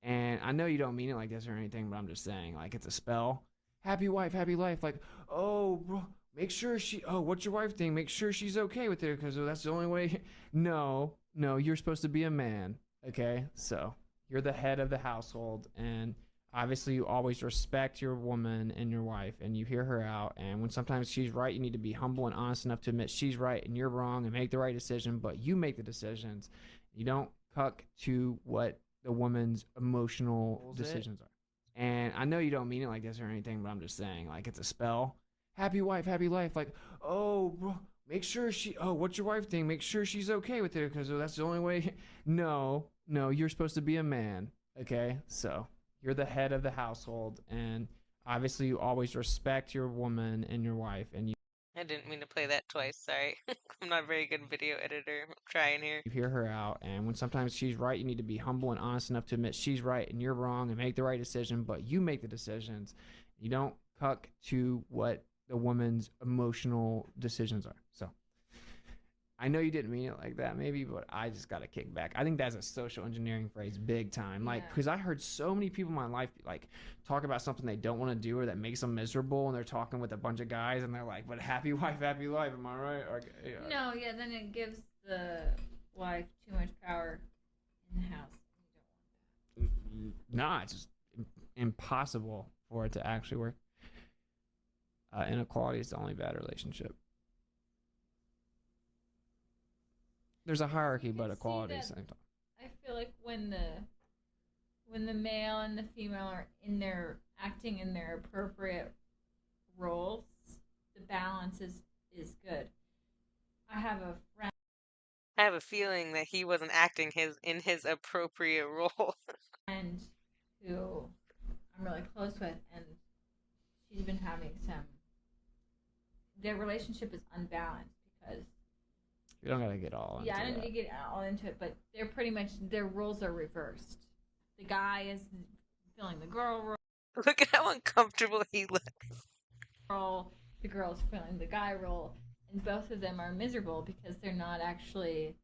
And I know you don't mean it like this or anything, but I'm just saying, like, it's a spell. Happy wife, happy life. Like, oh, bro, make sure what's your wife think? Make sure she's okay with it, because that's the only way. No, you're supposed to be a man, okay? So, you're the head of the household, and obviously you always respect your woman and your wife, and you hear her out, and when sometimes she's right, you need to be humble and honest enough to admit she's right and you're wrong and make the right decision, but you make the decisions. You don't cuck to what the woman's emotional decisions are. And I know you don't mean it like this or anything, but I'm just saying, like, it's a spell. Happy wife, happy life. Like, oh, bro, make sure what's your wife think? Make sure she's okay with it, because that's the only way. No, you're supposed to be a man, okay? So, you're the head of the household, and obviously you always respect your woman and your wife, and I didn't mean to play that twice, sorry. I'm not a very good video editor. I'm trying here. You hear her out, and when sometimes she's right, you need to be humble and honest enough to admit she's right and you're wrong and make the right decision, but you make the decisions. You don't cuck to what the woman's emotional decisions are. So, I know you didn't mean it like that, maybe, but I just got to kick back. I think that's a social engineering phrase big time. Like, because I heard so many people in my life, like, talk about something they don't want to do or that makes them miserable, and they're talking with a bunch of guys, and they're like, but happy wife, happy life, am I right? Or, No, yeah, then it gives the wife too much power in the house. Nah, it's just impossible for it to actually work. Inequality is the only bad relationship. There's a hierarchy, but equality at the same time. I feel like when the male and the female are acting in their appropriate roles, the balance is good. I have a friend. I have a feeling that he wasn't acting in his appropriate role. And who I'm really close with, and she's been having their relationship is unbalanced because. You don't gotta get all into Yeah, I didn't that. get all into it, but they're pretty much, their roles are reversed. The guy is filling the girl role. Look at how uncomfortable he looks. The girl's filling the guy role, and both of them are miserable because they're not actually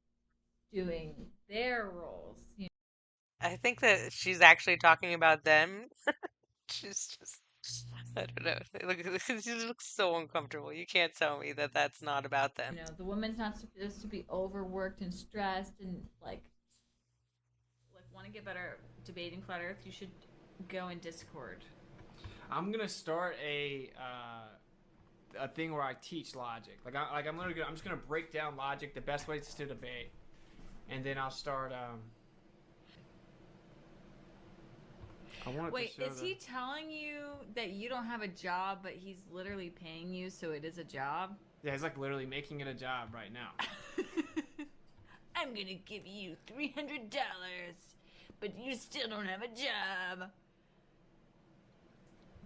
doing their roles. You know? I think that she's actually talking about them. She's just, I don't know. She looks so uncomfortable. You can't tell me that that's not about them. You know, the woman's not supposed to be overworked and stressed and like want to get better debating flat Earth. You should go in Discord. I'm gonna start a thing where I teach logic. I'm just gonna break down logic, the best ways to debate, and then I'll start. Wait, is he telling you that you don't have a job, but he's literally paying you, so it is a job? Yeah, he's like literally making it a job right now. I'm gonna give you $300, but you still don't have a job.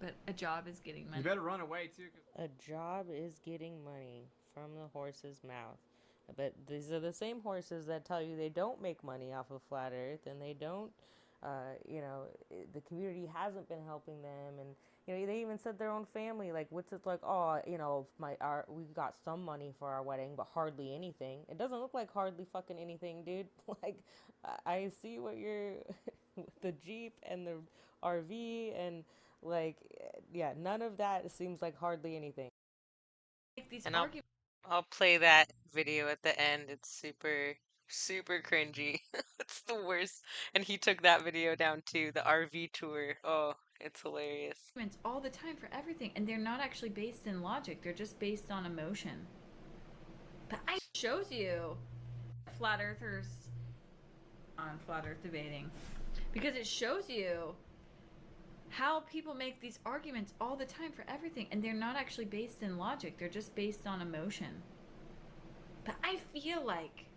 But a job is getting money. You better run away too. A job is getting money from the horse's mouth. But these are the same horses that tell you they don't make money off of flat Earth, and they don't. The community hasn't been helping them, and they even said their own family, like, what's it like? Oh, we got some money for our wedding, but hardly anything. It doesn't look like hardly fucking anything, dude. Like, I see what you're with the Jeep and the RV, and like, yeah, none of that seems like hardly anything. And I'll play that video at the end. It's super cringy. It's the worst. And he took that video down too, the RV tour. Oh, it's hilarious. All the time for everything, and they're not actually based in logic. They're just based on emotion. But I shows you flat earthers on flat earth debating, because it shows you how people make these arguments all the time for everything, and they're not actually based in logic. They're just based on emotion. But I feel like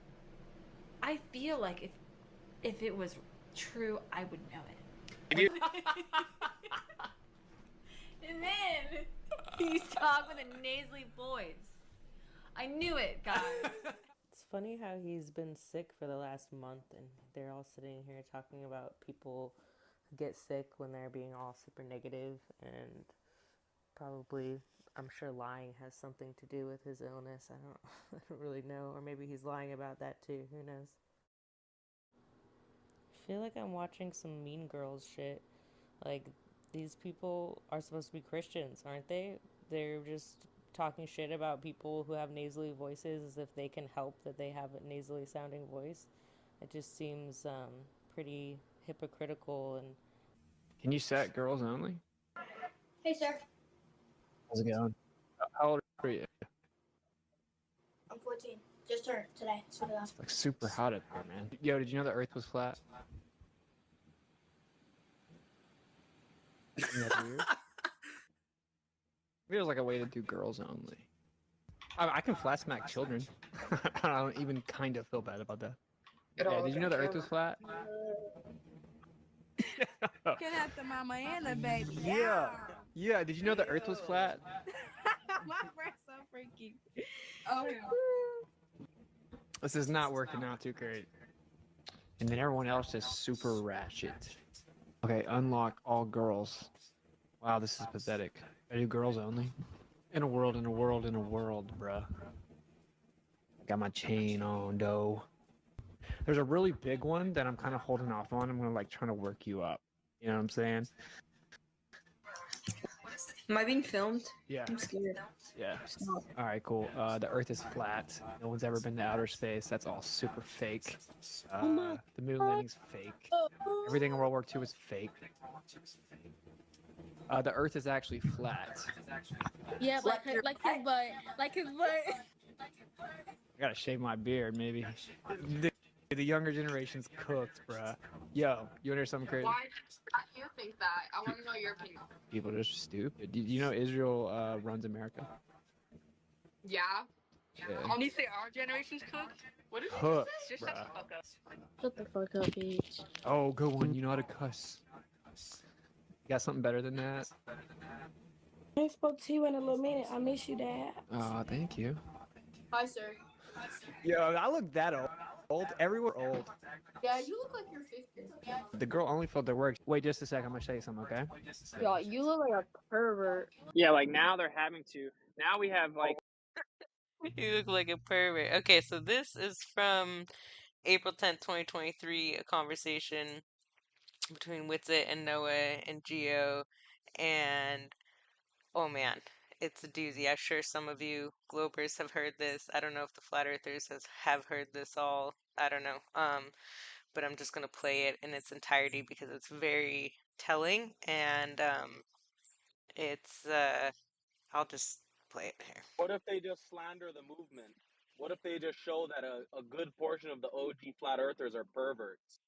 if it was true, I would know it. And then he's talking with a nasally voice. I knew it, guys. It's funny how he's been sick for the last month, and they're all sitting here talking about people who get sick when they're being all super negative, and probably, I'm sure lying has something to do with his illness. I don't really know, or maybe he's lying about that too. Who knows? I feel like I'm watching some Mean Girls shit. Like, these people are supposed to be Christians, aren't they? They're just talking shit about people who have nasally voices as if they can help that they have a nasally sounding voice. It just seems pretty hypocritical. And Can you set girls only? Hey, sir. How's it going? How old are you? I'm 14. Just turned today. So It's like super hot up there, man. Yo, did you know the Earth was flat? Isn't that weird? There's like a way to do girls only. I can flat smack children. I don't even kind of feel bad about that. Yeah, did you know the Earth was flat? Get at the mama and the baby. Yeah. Yeah, did you know the Earth was flat? My breath's so freaky. Oh, This is not working out too great. And then everyone else is super ratchet. Okay, unlock all girls. Wow, this is pathetic. I do girls only? In a world, bruh. Got my chain on, though. There's a really big one that I'm kind of holding off on. I'm gonna like trying to work you up. You know what I'm saying? Am I being filmed? Yeah. I'm scared. Yeah. All right, cool. The Earth is flat. No one's ever been to outer space. That's all super fake. The moon landing's fake. Everything in World War II is fake. The Earth is actually flat. yeah, like his butt. Like his butt. I gotta shave my beard, maybe. The younger generation's cooked, bruh. Yo, you wanna hear something crazy? Why do you think that? I want to know your opinion. People are just stupid. Do you know Israel runs America? Yeah. Yeah. And you say our generation's cooked? What is Cooked, this? Just shut the fuck up. Shut the fuck up, bitch. Oh, good one. You know how to cuss. You got something better than that? I ain't spoke to you in a little minute. I miss you, Dad. Oh, thank you. Hi, sir. Yo, I look that old. Everywhere old. Yeah, you look like you're 50. The girl only filter works. Wait just a second. I'm gonna show you something, okay? Yo, you look like a pervert. Yeah, like now they're having to. Now we have like. You look like a pervert. Okay, so this is from April 10th, 2023, a conversation between Witsit and Noah and Geo, and oh man, it's a doozy. I'm sure some of you Globers have heard this. I don't know if the Flat Earthers have heard this all. I don't know. But I'm just gonna play it in its entirety because it's very telling, and it's I'll just play it here. What if they just slander the movement? What if they just show that a good portion of the OG flat earthers are perverts,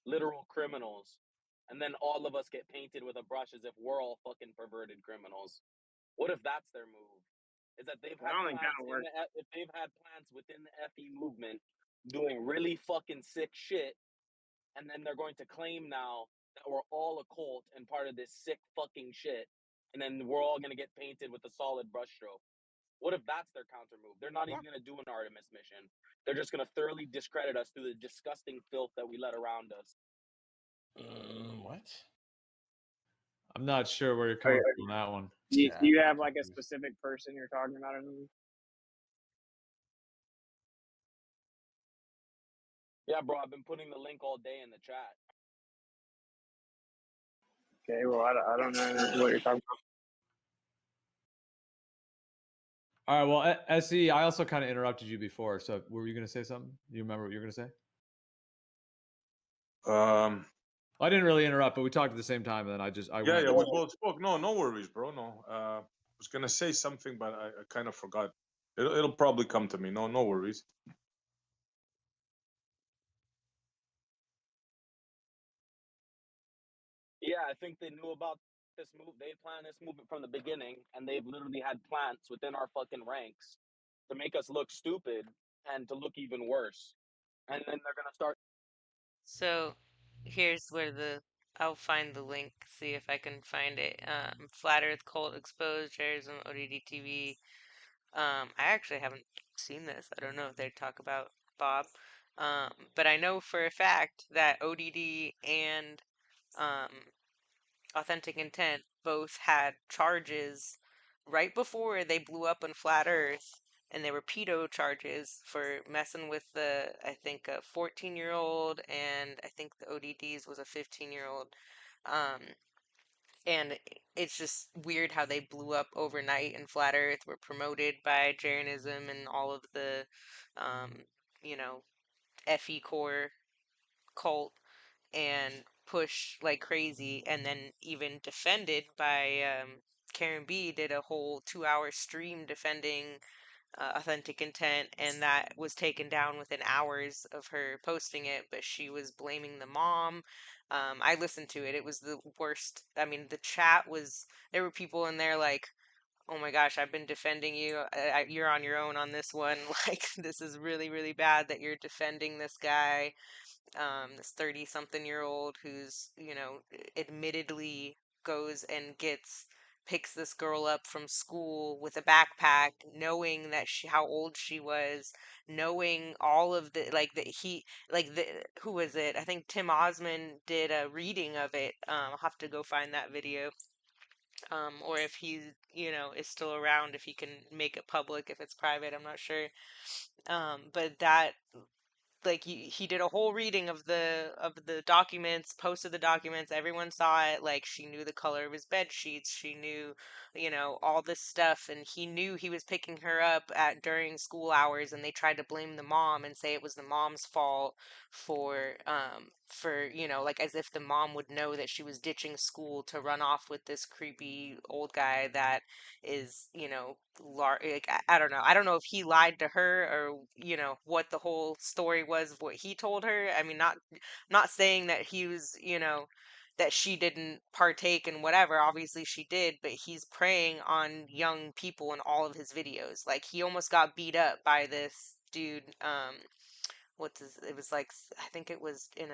literal criminals, and then all of us get painted with a brush as if we're all fucking perverted criminals? What if that's their move? Is that they've had plants if they've had plants within the FE movement doing really fucking sick shit, and then they're going to claim now that we're all a cult and part of this sick fucking shit, and then we're all gonna get painted with a solid brushstroke. What if that's their counter move? They're not even gonna do an Artemis mission. They're just gonna thoroughly discredit us through the disgusting filth that we let around us. What? I'm not sure where you're coming from on that one. Do you have like a specific person you're talking about? Yeah, bro, I've been putting the link all day in the chat. Okay, well, I don't know what you're talking about. All right, well, SE, I also kind of interrupted you before, so were you going to say something? Do you remember what you were going to say? I didn't really interrupt, but we talked at the same time, and then I Yeah, we both spoke. No worries, bro. No, I was gonna say something, but I kind of forgot. It'll probably come to me. No worries. Yeah, I think they knew about this move. They planned this movement from the beginning, and they've literally had plants within our fucking ranks to make us look stupid and to look even worse. And then they're gonna start. So here's where the I'll find the link, see if I can find it. Flat Earth Cult Exposed, shares on ODD TV. I actually haven't seen this. I don't know if they talk about Bob. But I know for a fact that ODD and Authentic Intent both had charges right before they blew up on Flat Earth, and they were pedo charges for messing with I think, a 14-year-old, and I think the ODDs was a 15-year-old. And it's just weird how they blew up overnight, and Flat Earth were promoted by Jeranism and all of the, you know, FE core cult, and push like crazy, and then even defended by Karen B did a whole 2-hour stream defending Authentic Intent, and that was taken down within hours of her posting it, but she was blaming the mom. I listened to it. It was the worst. I mean, the chat was, there were people in there like, oh my gosh, I've been defending you. You're on your own on this one. Like, this is really, really bad that you're defending this guy, this 30-something-year-old who's, admittedly goes and picks this girl up from school with a backpack, knowing that how old she was, knowing all of the, like, who was it? I think Tim Osmond did a reading of it. I'll have to go find that video. Or if he, is still around, if he can make it public, if it's private, I'm not sure. But that, like, he did a whole reading of the documents, posted the documents, everyone saw it. Like, she knew the color of his bed sheets, she knew, all this stuff, and he knew he was picking her up during school hours, and they tried to blame the mom and say it was the mom's fault for like, as if the mom would know that she was ditching school to run off with this creepy old guy that is, like, I don't know. I don't know if he lied to her, or, what the whole story was of what he told her. I mean, not saying that he was, that she didn't partake in whatever. Obviously she did, but he's preying on young people in all of his videos. Like, he almost got beat up by this dude. It was like, I think it was in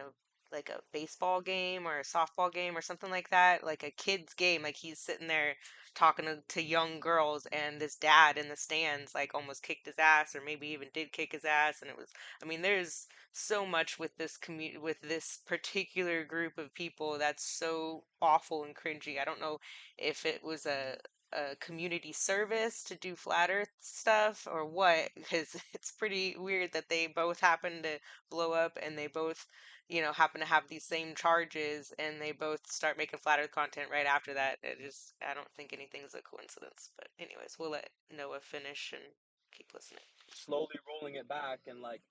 like a baseball game or a softball game or something like that, like a kid's game. Like, he's sitting there talking to young girls, and this dad in the stands like almost kicked his ass, or maybe even did kick his ass. And it was, I mean, there's so much with this with this particular group of people that's so awful and cringy. I don't know if it was a community service to do flat earth stuff or what, because it's pretty weird that they both happen to blow up, and they both, happen to have these same charges, and they both start making flat earth content right after that. I don't think anything's a coincidence. But anyways, we'll let Noah finish and keep listening. Slowly rolling it back and, like,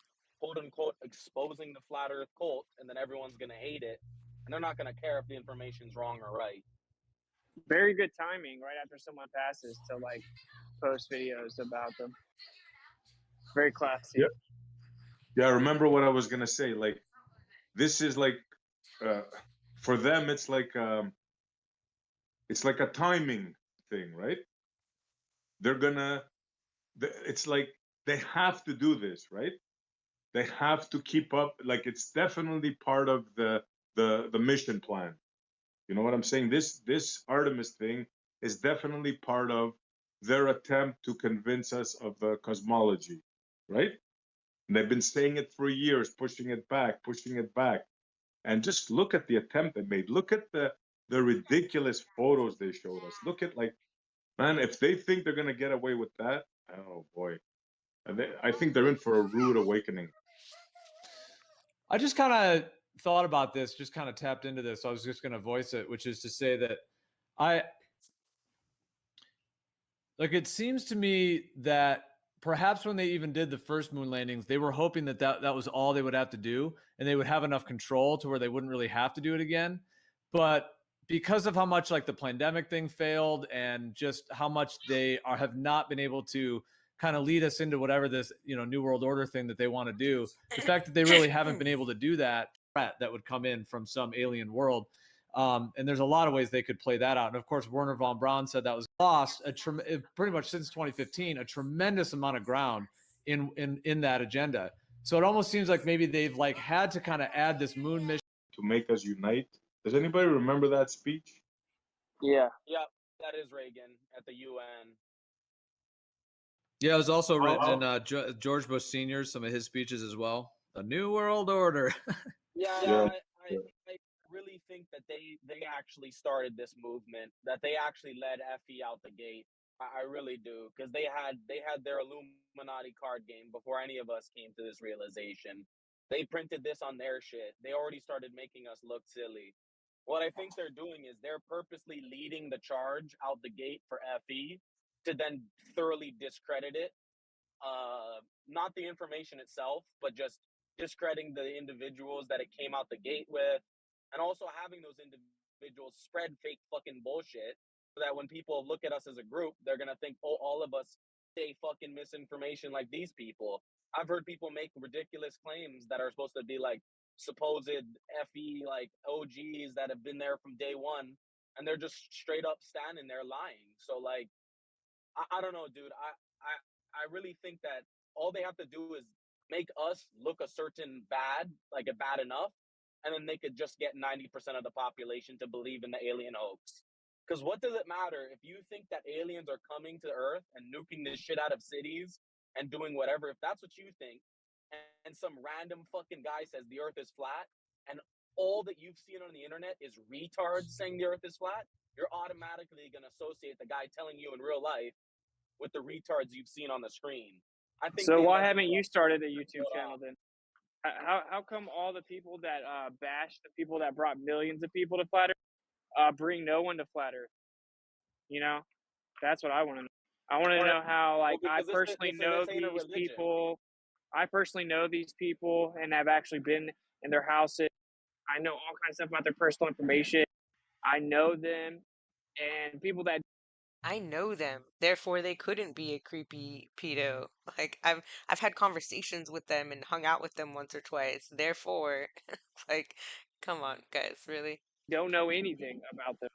quote unquote exposing the flat earth cult, and then everyone's gonna hate it, and they're not gonna care if the information's wrong or right. Very good timing right after someone passes to, like, post videos about them. Very classy. Yeah, remember what I was gonna say. Like, this is like, for them, it's like a timing thing, right? It's like they have to do this, right? They have to keep up. Like, it's definitely part of the mission plan. You know what I'm saying? This Artemis thing is definitely part of their attempt to convince us of the cosmology, right? And they've been saying it for years, pushing it back. And just look at the attempt they made. Look at the ridiculous photos they showed us. Look at, like, man, if they think they're gonna get away with that, oh boy. I think they're in for a rude awakening. I just kind of thought about this, just kind of tapped into this. So I was just going to voice it, which is to say that it seems to me that perhaps when they even did the first moon landings, they were hoping that was all they would have to do, and they would have enough control to where they wouldn't really have to do it again. But because of how much, like, the pandemic thing failed, and just how much they have not been able to kind of lead us into whatever this, New World Order thing that they want to do, the fact that they really haven't been able to do that would come in from some alien world. And there's a lot of ways they could play that out. And of course, Werner von Braun said that was lost pretty much since 2015, a tremendous amount of ground in that agenda. So it almost seems like maybe they've, like, had to kind of add this moon mission to make us unite Does anybody remember that speech? Yeah, that is Reagan at the UN. Yeah, it was also written Oh. in George Bush Sr. Some of his speeches as well. The New World Order. Yeah. I really think that they actually started this movement. That they actually led FE out the gate. I really do, because they had their Illuminati card game before any of us came to this realization. They printed this on their shit. They already started making us look silly. What I think they're doing is they're purposely leading the charge out the gate for FE to then thoroughly discredit it. Not the information itself, but just discrediting the individuals that it came out the gate with, and also having those individuals spread fake fucking bullshit, so that when people look at us as a group, they're gonna think, oh, all of us say fucking misinformation like these people. I've heard people make ridiculous claims that are supposed to be like supposed FE like OGs that have been there from day one, and they're just straight up standing there lying. So like, I don't know, dude. I really think that all they have to do is make us look a certain bad, like a bad enough, and then they could just get 90% of the population to believe in the alien hoax. Because what does it matter if you think that aliens are coming to Earth and nuking the shit out of cities and doing whatever? If that's what you think, and some random fucking guy says the Earth is flat, and all that you've seen on the internet is retards saying the Earth is flat, you're automatically going to associate the guy telling you in real life with the retards you've seen on the screen. I think. So why haven't you started a YouTube channel then? How come all the people that bash the people that brought millions of people to Flat Earth bring no one to Flat Earth? You know, that's what I want to know. I want to know how, like, I personally know these people. I personally know these people and have actually been in their houses. I know all kinds of stuff about their personal information. I know them, and people that I know them, therefore they couldn't be a creepy pedo. Like I've had conversations with them and hung out with them once or twice. Therefore, like, come on, guys, really? don't know anything about them.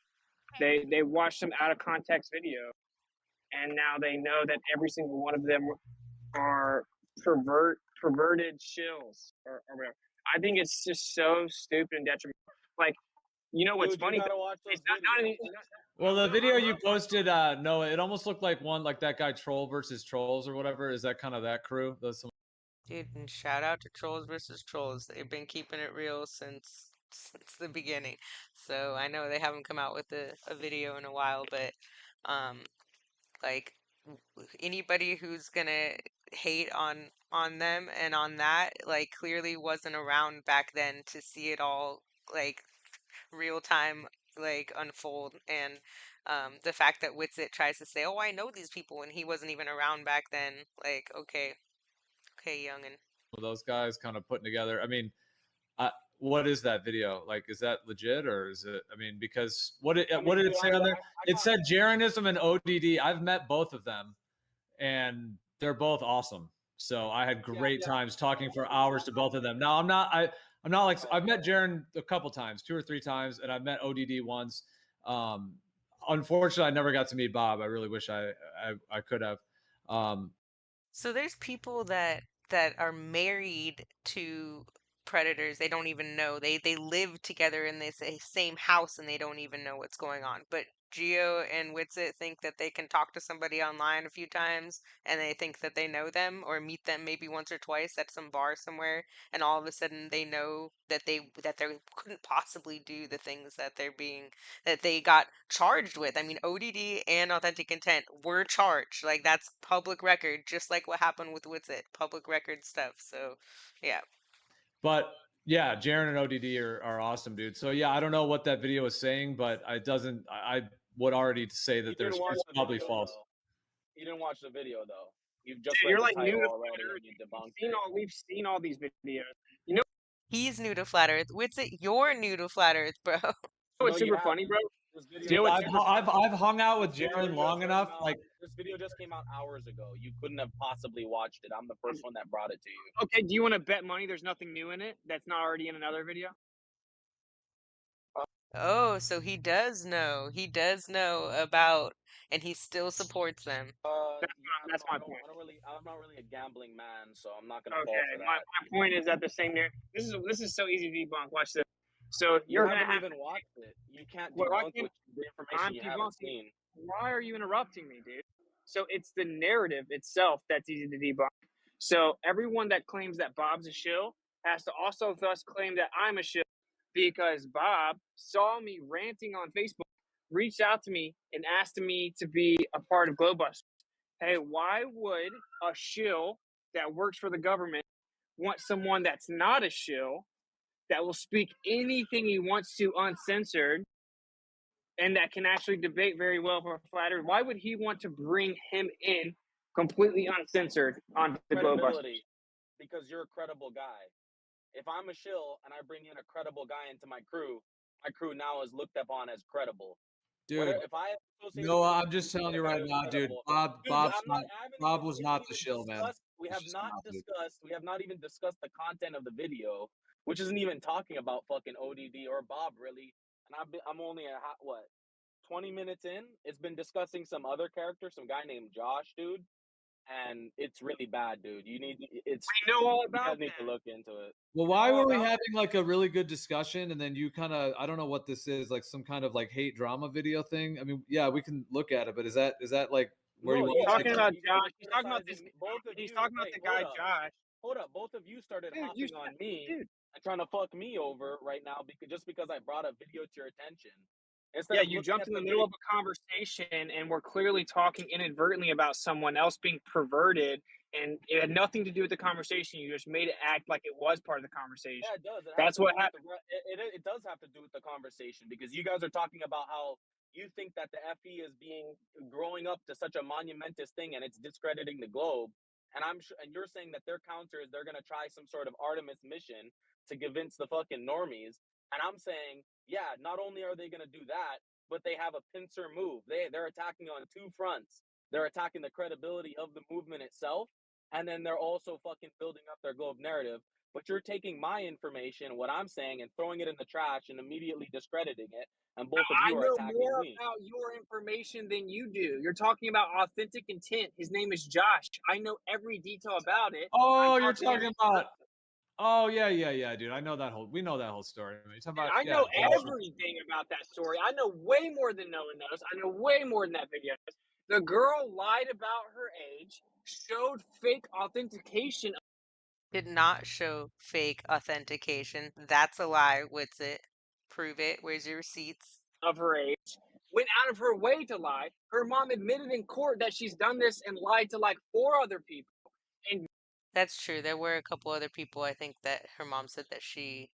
They watch some out of context video, and now they know that every single one of them are perverted shills or whatever. I think it's just so stupid and detrimental. Like, you know what's Dude, funny? You gotta watch those Well, the video you posted, no, it almost looked like one like that guy Troll versus Trolls or whatever. Is that kind of that crew? Those some. Dude, and shout out to Trolls versus Trolls. They've been keeping it real since the beginning. So I know they haven't come out with a video in a while, but like anybody who's gonna hate on them and on that, like clearly wasn't around back then to see it all like real time like unfold. And the fact that Witsit tries to say, "Oh, I know these people," and he wasn't even around back then, like, okay, youngin. Those guys kind of putting together. I mean, what is that video? Like, is that legit or is it? I mean, because what did it say on there? It said Jeranism and ODD. I've met both of them, and they're both awesome. So I had great times talking for hours to both of them. Now I'm not like I've met Jaren a couple times, 2 or 3 times, and I've met ODD once. Unfortunately, I never got to meet Bob. I really wish I could have. So there's people that are married to predators. They don't even know. They live together in this same house and they don't even know what's going on. But Geo and Witsit think that they can talk to somebody online a few times and they think that they know them or meet them maybe once or twice at some bar somewhere, and all of a sudden they know that they couldn't possibly do the things that they got charged with. I mean, ODD and authentic intent were charged. Like, that's public record, just like what happened with Witsit, public record stuff. So, yeah. But yeah, Jaren and ODD are awesome, dude. So yeah, I don't know what that video is saying, but it doesn't. I would already say that there's it's probably false. You didn't watch the video though. You've just read the title already and you debunked it. We've seen all these videos. You know, he's new to Flat Earth. Witsit, you're new to Flat Earth, bro. What's super funny, bro? I've hung out with Jaren long enough. Like, this video just came out hours ago. You couldn't have possibly watched it. I'm the first one that brought it to you. Okay, do you want to bet money there's nothing new in it that's not already in another video? Oh, so he does know. He does know about, and he still supports them. That's my point. I'm not really a gambling man, so I'm not gonna Okay, fall for that. my point is that the same there. This is so easy to debunk. Watch this. So You you're gonna haven't have even to. watched it. You can't Well, I debunk can't. the information you haven't seen. Why are you interrupting me, dude? So it's the narrative itself that's easy to debunk. So everyone that claims that Bob's a shill has to also thus claim that I'm a shill because Bob saw me ranting on Facebook, reached out to me, and asked me to be a part of Globus. Hey, why would a shill that works for the government want someone that's not a shill that will speak anything he wants to uncensored and that can actually debate very well for flat earth? Why would he want to bring him in completely uncensored on the Globus? Credibility, because you're a credible guy. If I'm a shill and I bring in a credible guy into my crew now is looked upon as credible. Dude, If I associated no, with I'm just telling that you guy right was now, dude. credible, dude, Bob's I'm not. not. I haven't even. Bob was We haven't not the even shill, man. discussed. We It's have just not not, dude. discussed. We have not even discussed the content of the video, which isn't even talking about fucking ODD or Bob really. And I'm only a hot, what, 20 minutes in. It's been discussing some other character, some guy named Josh, dude. And it's really bad, dude. We know all You guys about need to that. look into it. Well, why were we having like a really good discussion and then you kind of, I don't know what this is, like some kind of like hate drama video thing? I mean, yeah, we can look at it, but is that like where you No, want yeah, to Talking because about you guys Josh. are He's talking about this. criticizing both of He's you. talking about Wait, the guy Josh. hold up. Both of you started Dude, hopping on me dude. and trying to fuck me over right now because I brought a video to your attention instead Yeah, of you looking jumped at in the the middle video. of a conversation and were clearly talking inadvertently about someone else being perverted, and it had nothing to do with the conversation. You just made it act like it was part of the conversation. Yeah, it does. It has That's to what do with happened. it does have to do with the conversation because you guys are talking about how you think that the FE is being growing up to such a monumentous thing and it's discrediting the globe. And and you're saying that their counter is they're gonna try some sort of Artemis mission to convince the fucking normies. And I'm saying, yeah, not only are they gonna do that, but they have a pincer move. They're attacking on two fronts. They're attacking the credibility of the movement itself, and then they're also fucking building up their globe narrative. But you're taking my information, what I'm saying, and throwing it in the trash and immediately discrediting it. And both of I you are know attacking more me. about your information than you do. You're talking about authentic intent. His name is Josh. I know every detail about it. Oh, you're talking about. Oh yeah, dude. I know that whole. We know that whole story. You're talking about. I Yeah, know Josh. everything about that story. I know way more than Noah knows. I know way more than that video knows. The girl lied about her age, showed fake authentication Did not show fake authentication. That's a lie, Witsit. Prove it. Where's your receipts? of her age, went out of her way to lie. Her mom admitted in court that she's done this and lied to like 4 other people. And That's true. There were a couple other people I think that her mom said that she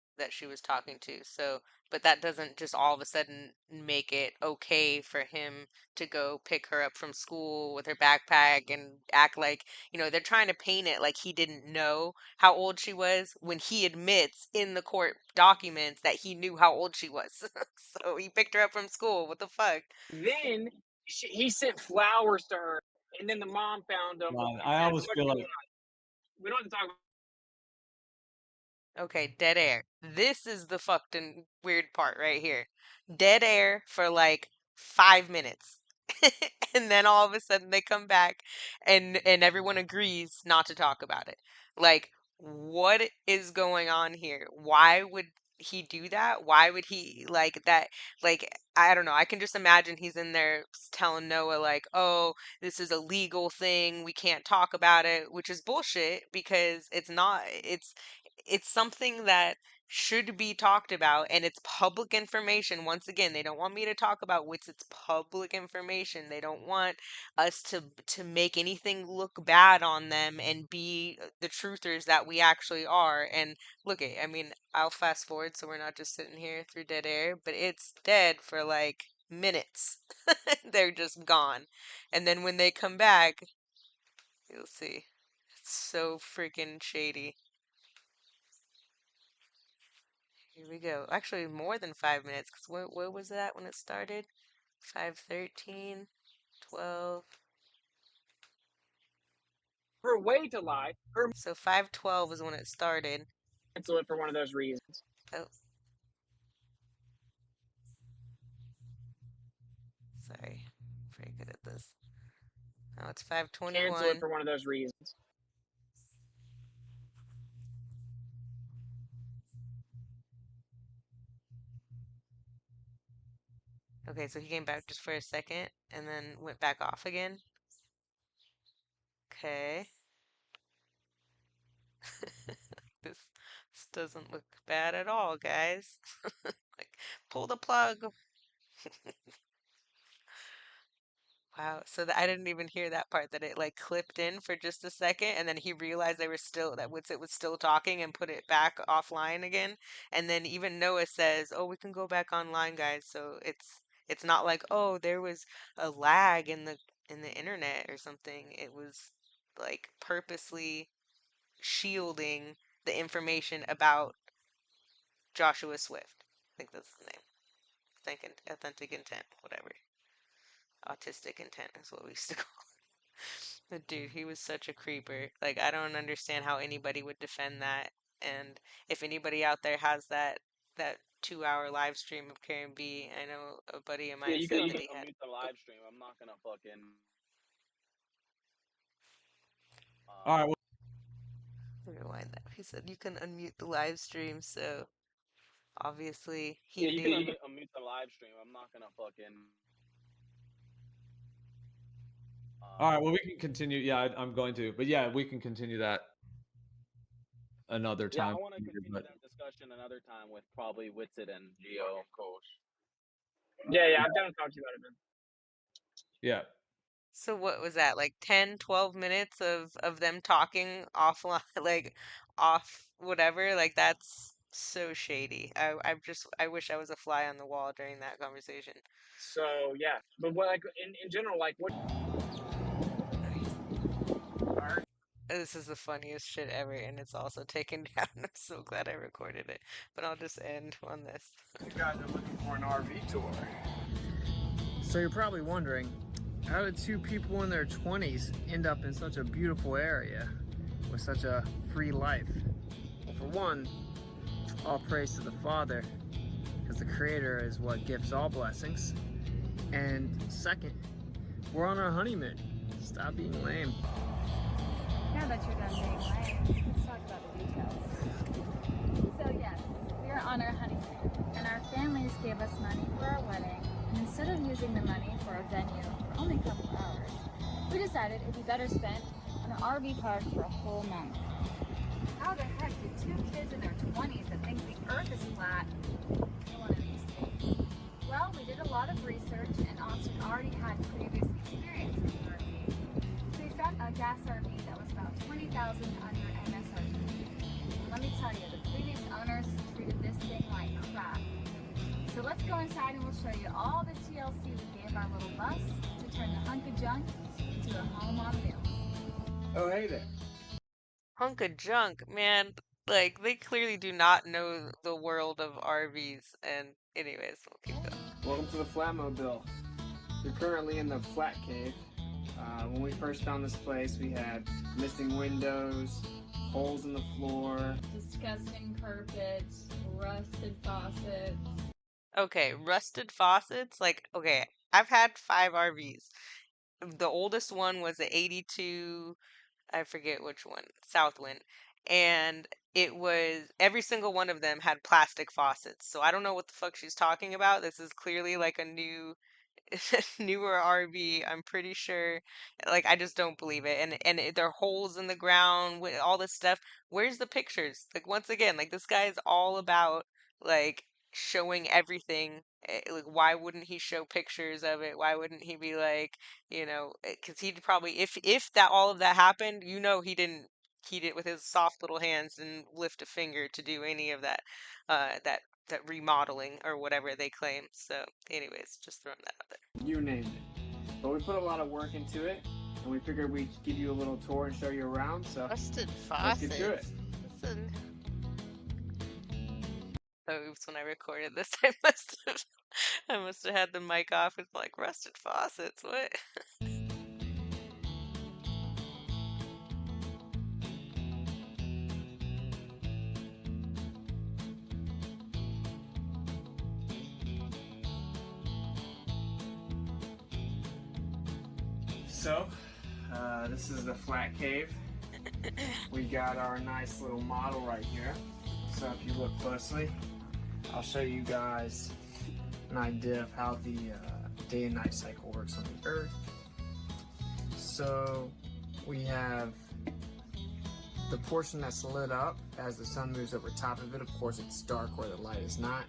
was talking to. So, but that doesn't just all of a sudden make it okay for him to go pick her up from school with her backpack and act like, they're trying to paint it like he didn't know how old she was when he admits in the court documents that he knew how old she was. So he picked her up from school. What the fuck? then he sent flowers to her, and then the mom found them. Man, I almost feel like. We don't have to talk about. Okay, dead air. This is the fucking weird part right here. Dead air for like 5 minutes. And then all of a sudden they come back and everyone agrees not to talk about it. Like, what is going on here? Why would he do that? Why would he like that? Like, I don't know. I can just imagine he's in there telling Noah, like, oh, this is a legal thing. We can't talk about it, which is bullshit because it's not, it's something that should be talked about and it's public information. Once again, they don't want me to talk about what's it's public information. They don't want us to make anything look bad on them and be the truthers that we actually are. And look it, I mean, I'll fast forward so we're not just sitting here through dead air, but it's dead for like minutes. They're just gone. And then when they come back, you'll see. It's so freaking shady. Here we go. Actually, more than 5 minutes, because where was that when it started? 5:13, 12. Her way to lie. So 5:12 is when it started. Cancel it for one of those reasons. Oh. Sorry. I'm pretty good at this. Now it's 5:21. Cancel it for one of those reasons. Okay, so he came back just for a second and then went back off again. Okay. This doesn't look bad at all, guys. Like, pull the plug. Wow, so I didn't even hear that part, that it like clipped in for just a second and then he realized they were still, that Witsit was still talking and put it back offline again. And then even Noah says, "Oh, we can go back online, guys." So it's not like, "Oh, there was a lag in the internet or something." It was like purposely shielding the information about Joshua Swift. I think that's the name. Authentic intent, whatever. Autistic intent is what we used to call it. But dude, he was such a creeper. Like, I don't understand how anybody would defend that. And if anybody out there has that 2-hour live stream of Karen B, I know a buddy of Yeah, mine you said can that he had. unmute the live stream. I'm not gonna fucking. All right. Well, Rewind that. He said you can unmute the live stream, so obviously he Yeah, you can knew. unmute the live stream. I'm not gonna fucking. all right. Well, we can continue. Yeah, I'm going to. But yeah, we can continue that another Yeah, I time. want to continue But that discussion another time with probably Witsit and Geo, of course. Yeah, I'm down to talk to you about it, man. yeah. So what was that, like 10, 12 minutes of them talking offline, like off whatever? Like that's so shady. I wish I was a fly on the wall during that conversation. So yeah, but what, like in general, like what? This is the funniest shit ever, and it's also taken down. I'm so glad I recorded it. But I'll just end on this. You guys are looking for an RV tour. So you're probably wondering, how did two people in their 20s end up in such a beautiful area with such a free life? Well, for one, all praise to the Father, because the Creator is what gives all blessings. And second, we're on our honeymoon. Stop being lame. Now that you're done being lame, let's talk about the details. So yes, we are on our honeymoon, and our families gave us money for our wedding, and instead of using the money for a venue for only a couple hours, we decided it'd be better spent on an RV park for a whole month. How the heck did two kids in their 20s that think the earth is flat do one of these things? Well, we did a lot of research, and Austin already had previous experience with RVs. So we found a gas RV that was about $20,000 under MSRP. And let me tell you, the previous owners treated this thing like crap. So let's go inside and we'll show you all the TLC we gave our little bus to turn the hunk of junk into a home on wheels. Oh, hey there. Hunk of junk, man. Like, they clearly do not know the world of RVs. And anyways, we'll keep going. Welcome to the Flatmobile. You're currently in the Flat Cave. When we first found this place, we had missing windows, holes in the floor, Disgusting carpets, rusted faucets. Okay, rusted faucets. Like, okay, I've had 5 RVs. The oldest one was the 82, I forget which one, Southwind. And it was, every single one of them had plastic faucets. So I don't know what the fuck she's talking about. This is clearly like a newer RV. I'm pretty sure. Like, I just don't believe it. And there are holes in the ground with all this stuff. Where's the pictures? Like, once again, like this guy is all about like showing everything. Like, why wouldn't he show pictures of it? Why wouldn't he be like, because he'd probably, if that all of that happened, he did with his soft little hands and lift a finger to do any of that that remodeling or whatever they claim. So anyways, just throwing that out there. you named it. But we put a lot of work into it, and we figured we'd give you a little tour and show you around, so Rusted let's get to it. Listen. Oh, oops, when I recorded this, I must have had the mic off with like rusted faucets. What? So, this is the Flat Cave. We got our nice little model right here. So if you look closely, I'll show you guys an idea of how the day and night cycle works on the Earth. So we have the portion that's lit up as the sun moves over top of it. Of course, it's dark where the light is not.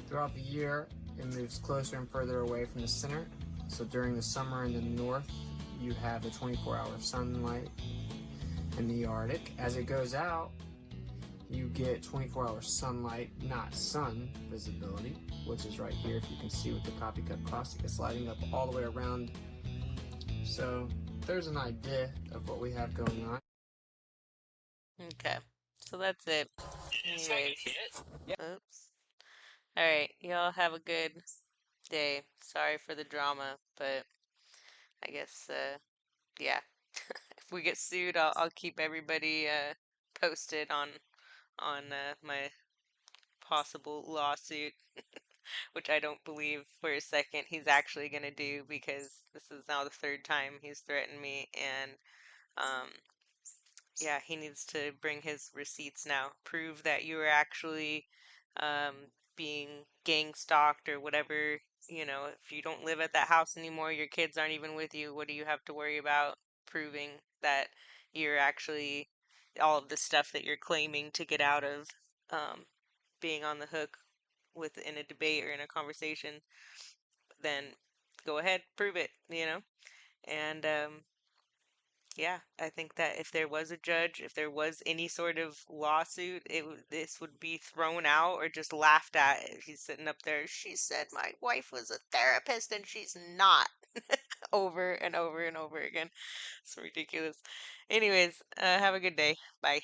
Throughout the year, it moves closer and further away from the center. So during the summer in the north, you have the 24-hour sunlight. In the Arctic, as it goes out, you get 24-hour sunlight, not sun visibility, which is right here, if you can see with the coffee cup caustic. It's lighting up all the way around. So there's an idea of what we have going on. Okay, so that's it. Anyways, oops. Alright, y'all have a good day. Sorry for the drama, but I guess, yeah. If we get sued, I'll keep everybody posted on my possible lawsuit, which I don't believe for a second he's actually gonna do, because this is now the third time he's threatened me, and yeah, he needs to bring his receipts now. Prove that you were actually um, being gang stalked or whatever. You know, if you don't live at that house anymore, your kids aren't even with you, what do you have to worry about proving that you're actually all of the stuff that you're claiming to get out of being on the hook with in a debate or in a conversation? Then go ahead, prove it, you know? And yeah, I think that if there was a judge, if there was any sort of lawsuit, this would be thrown out or just laughed at. If he's sitting up there, she said my wife was a therapist and she's not, over and over and over again. It's ridiculous. Anyways, have a good day. Bye.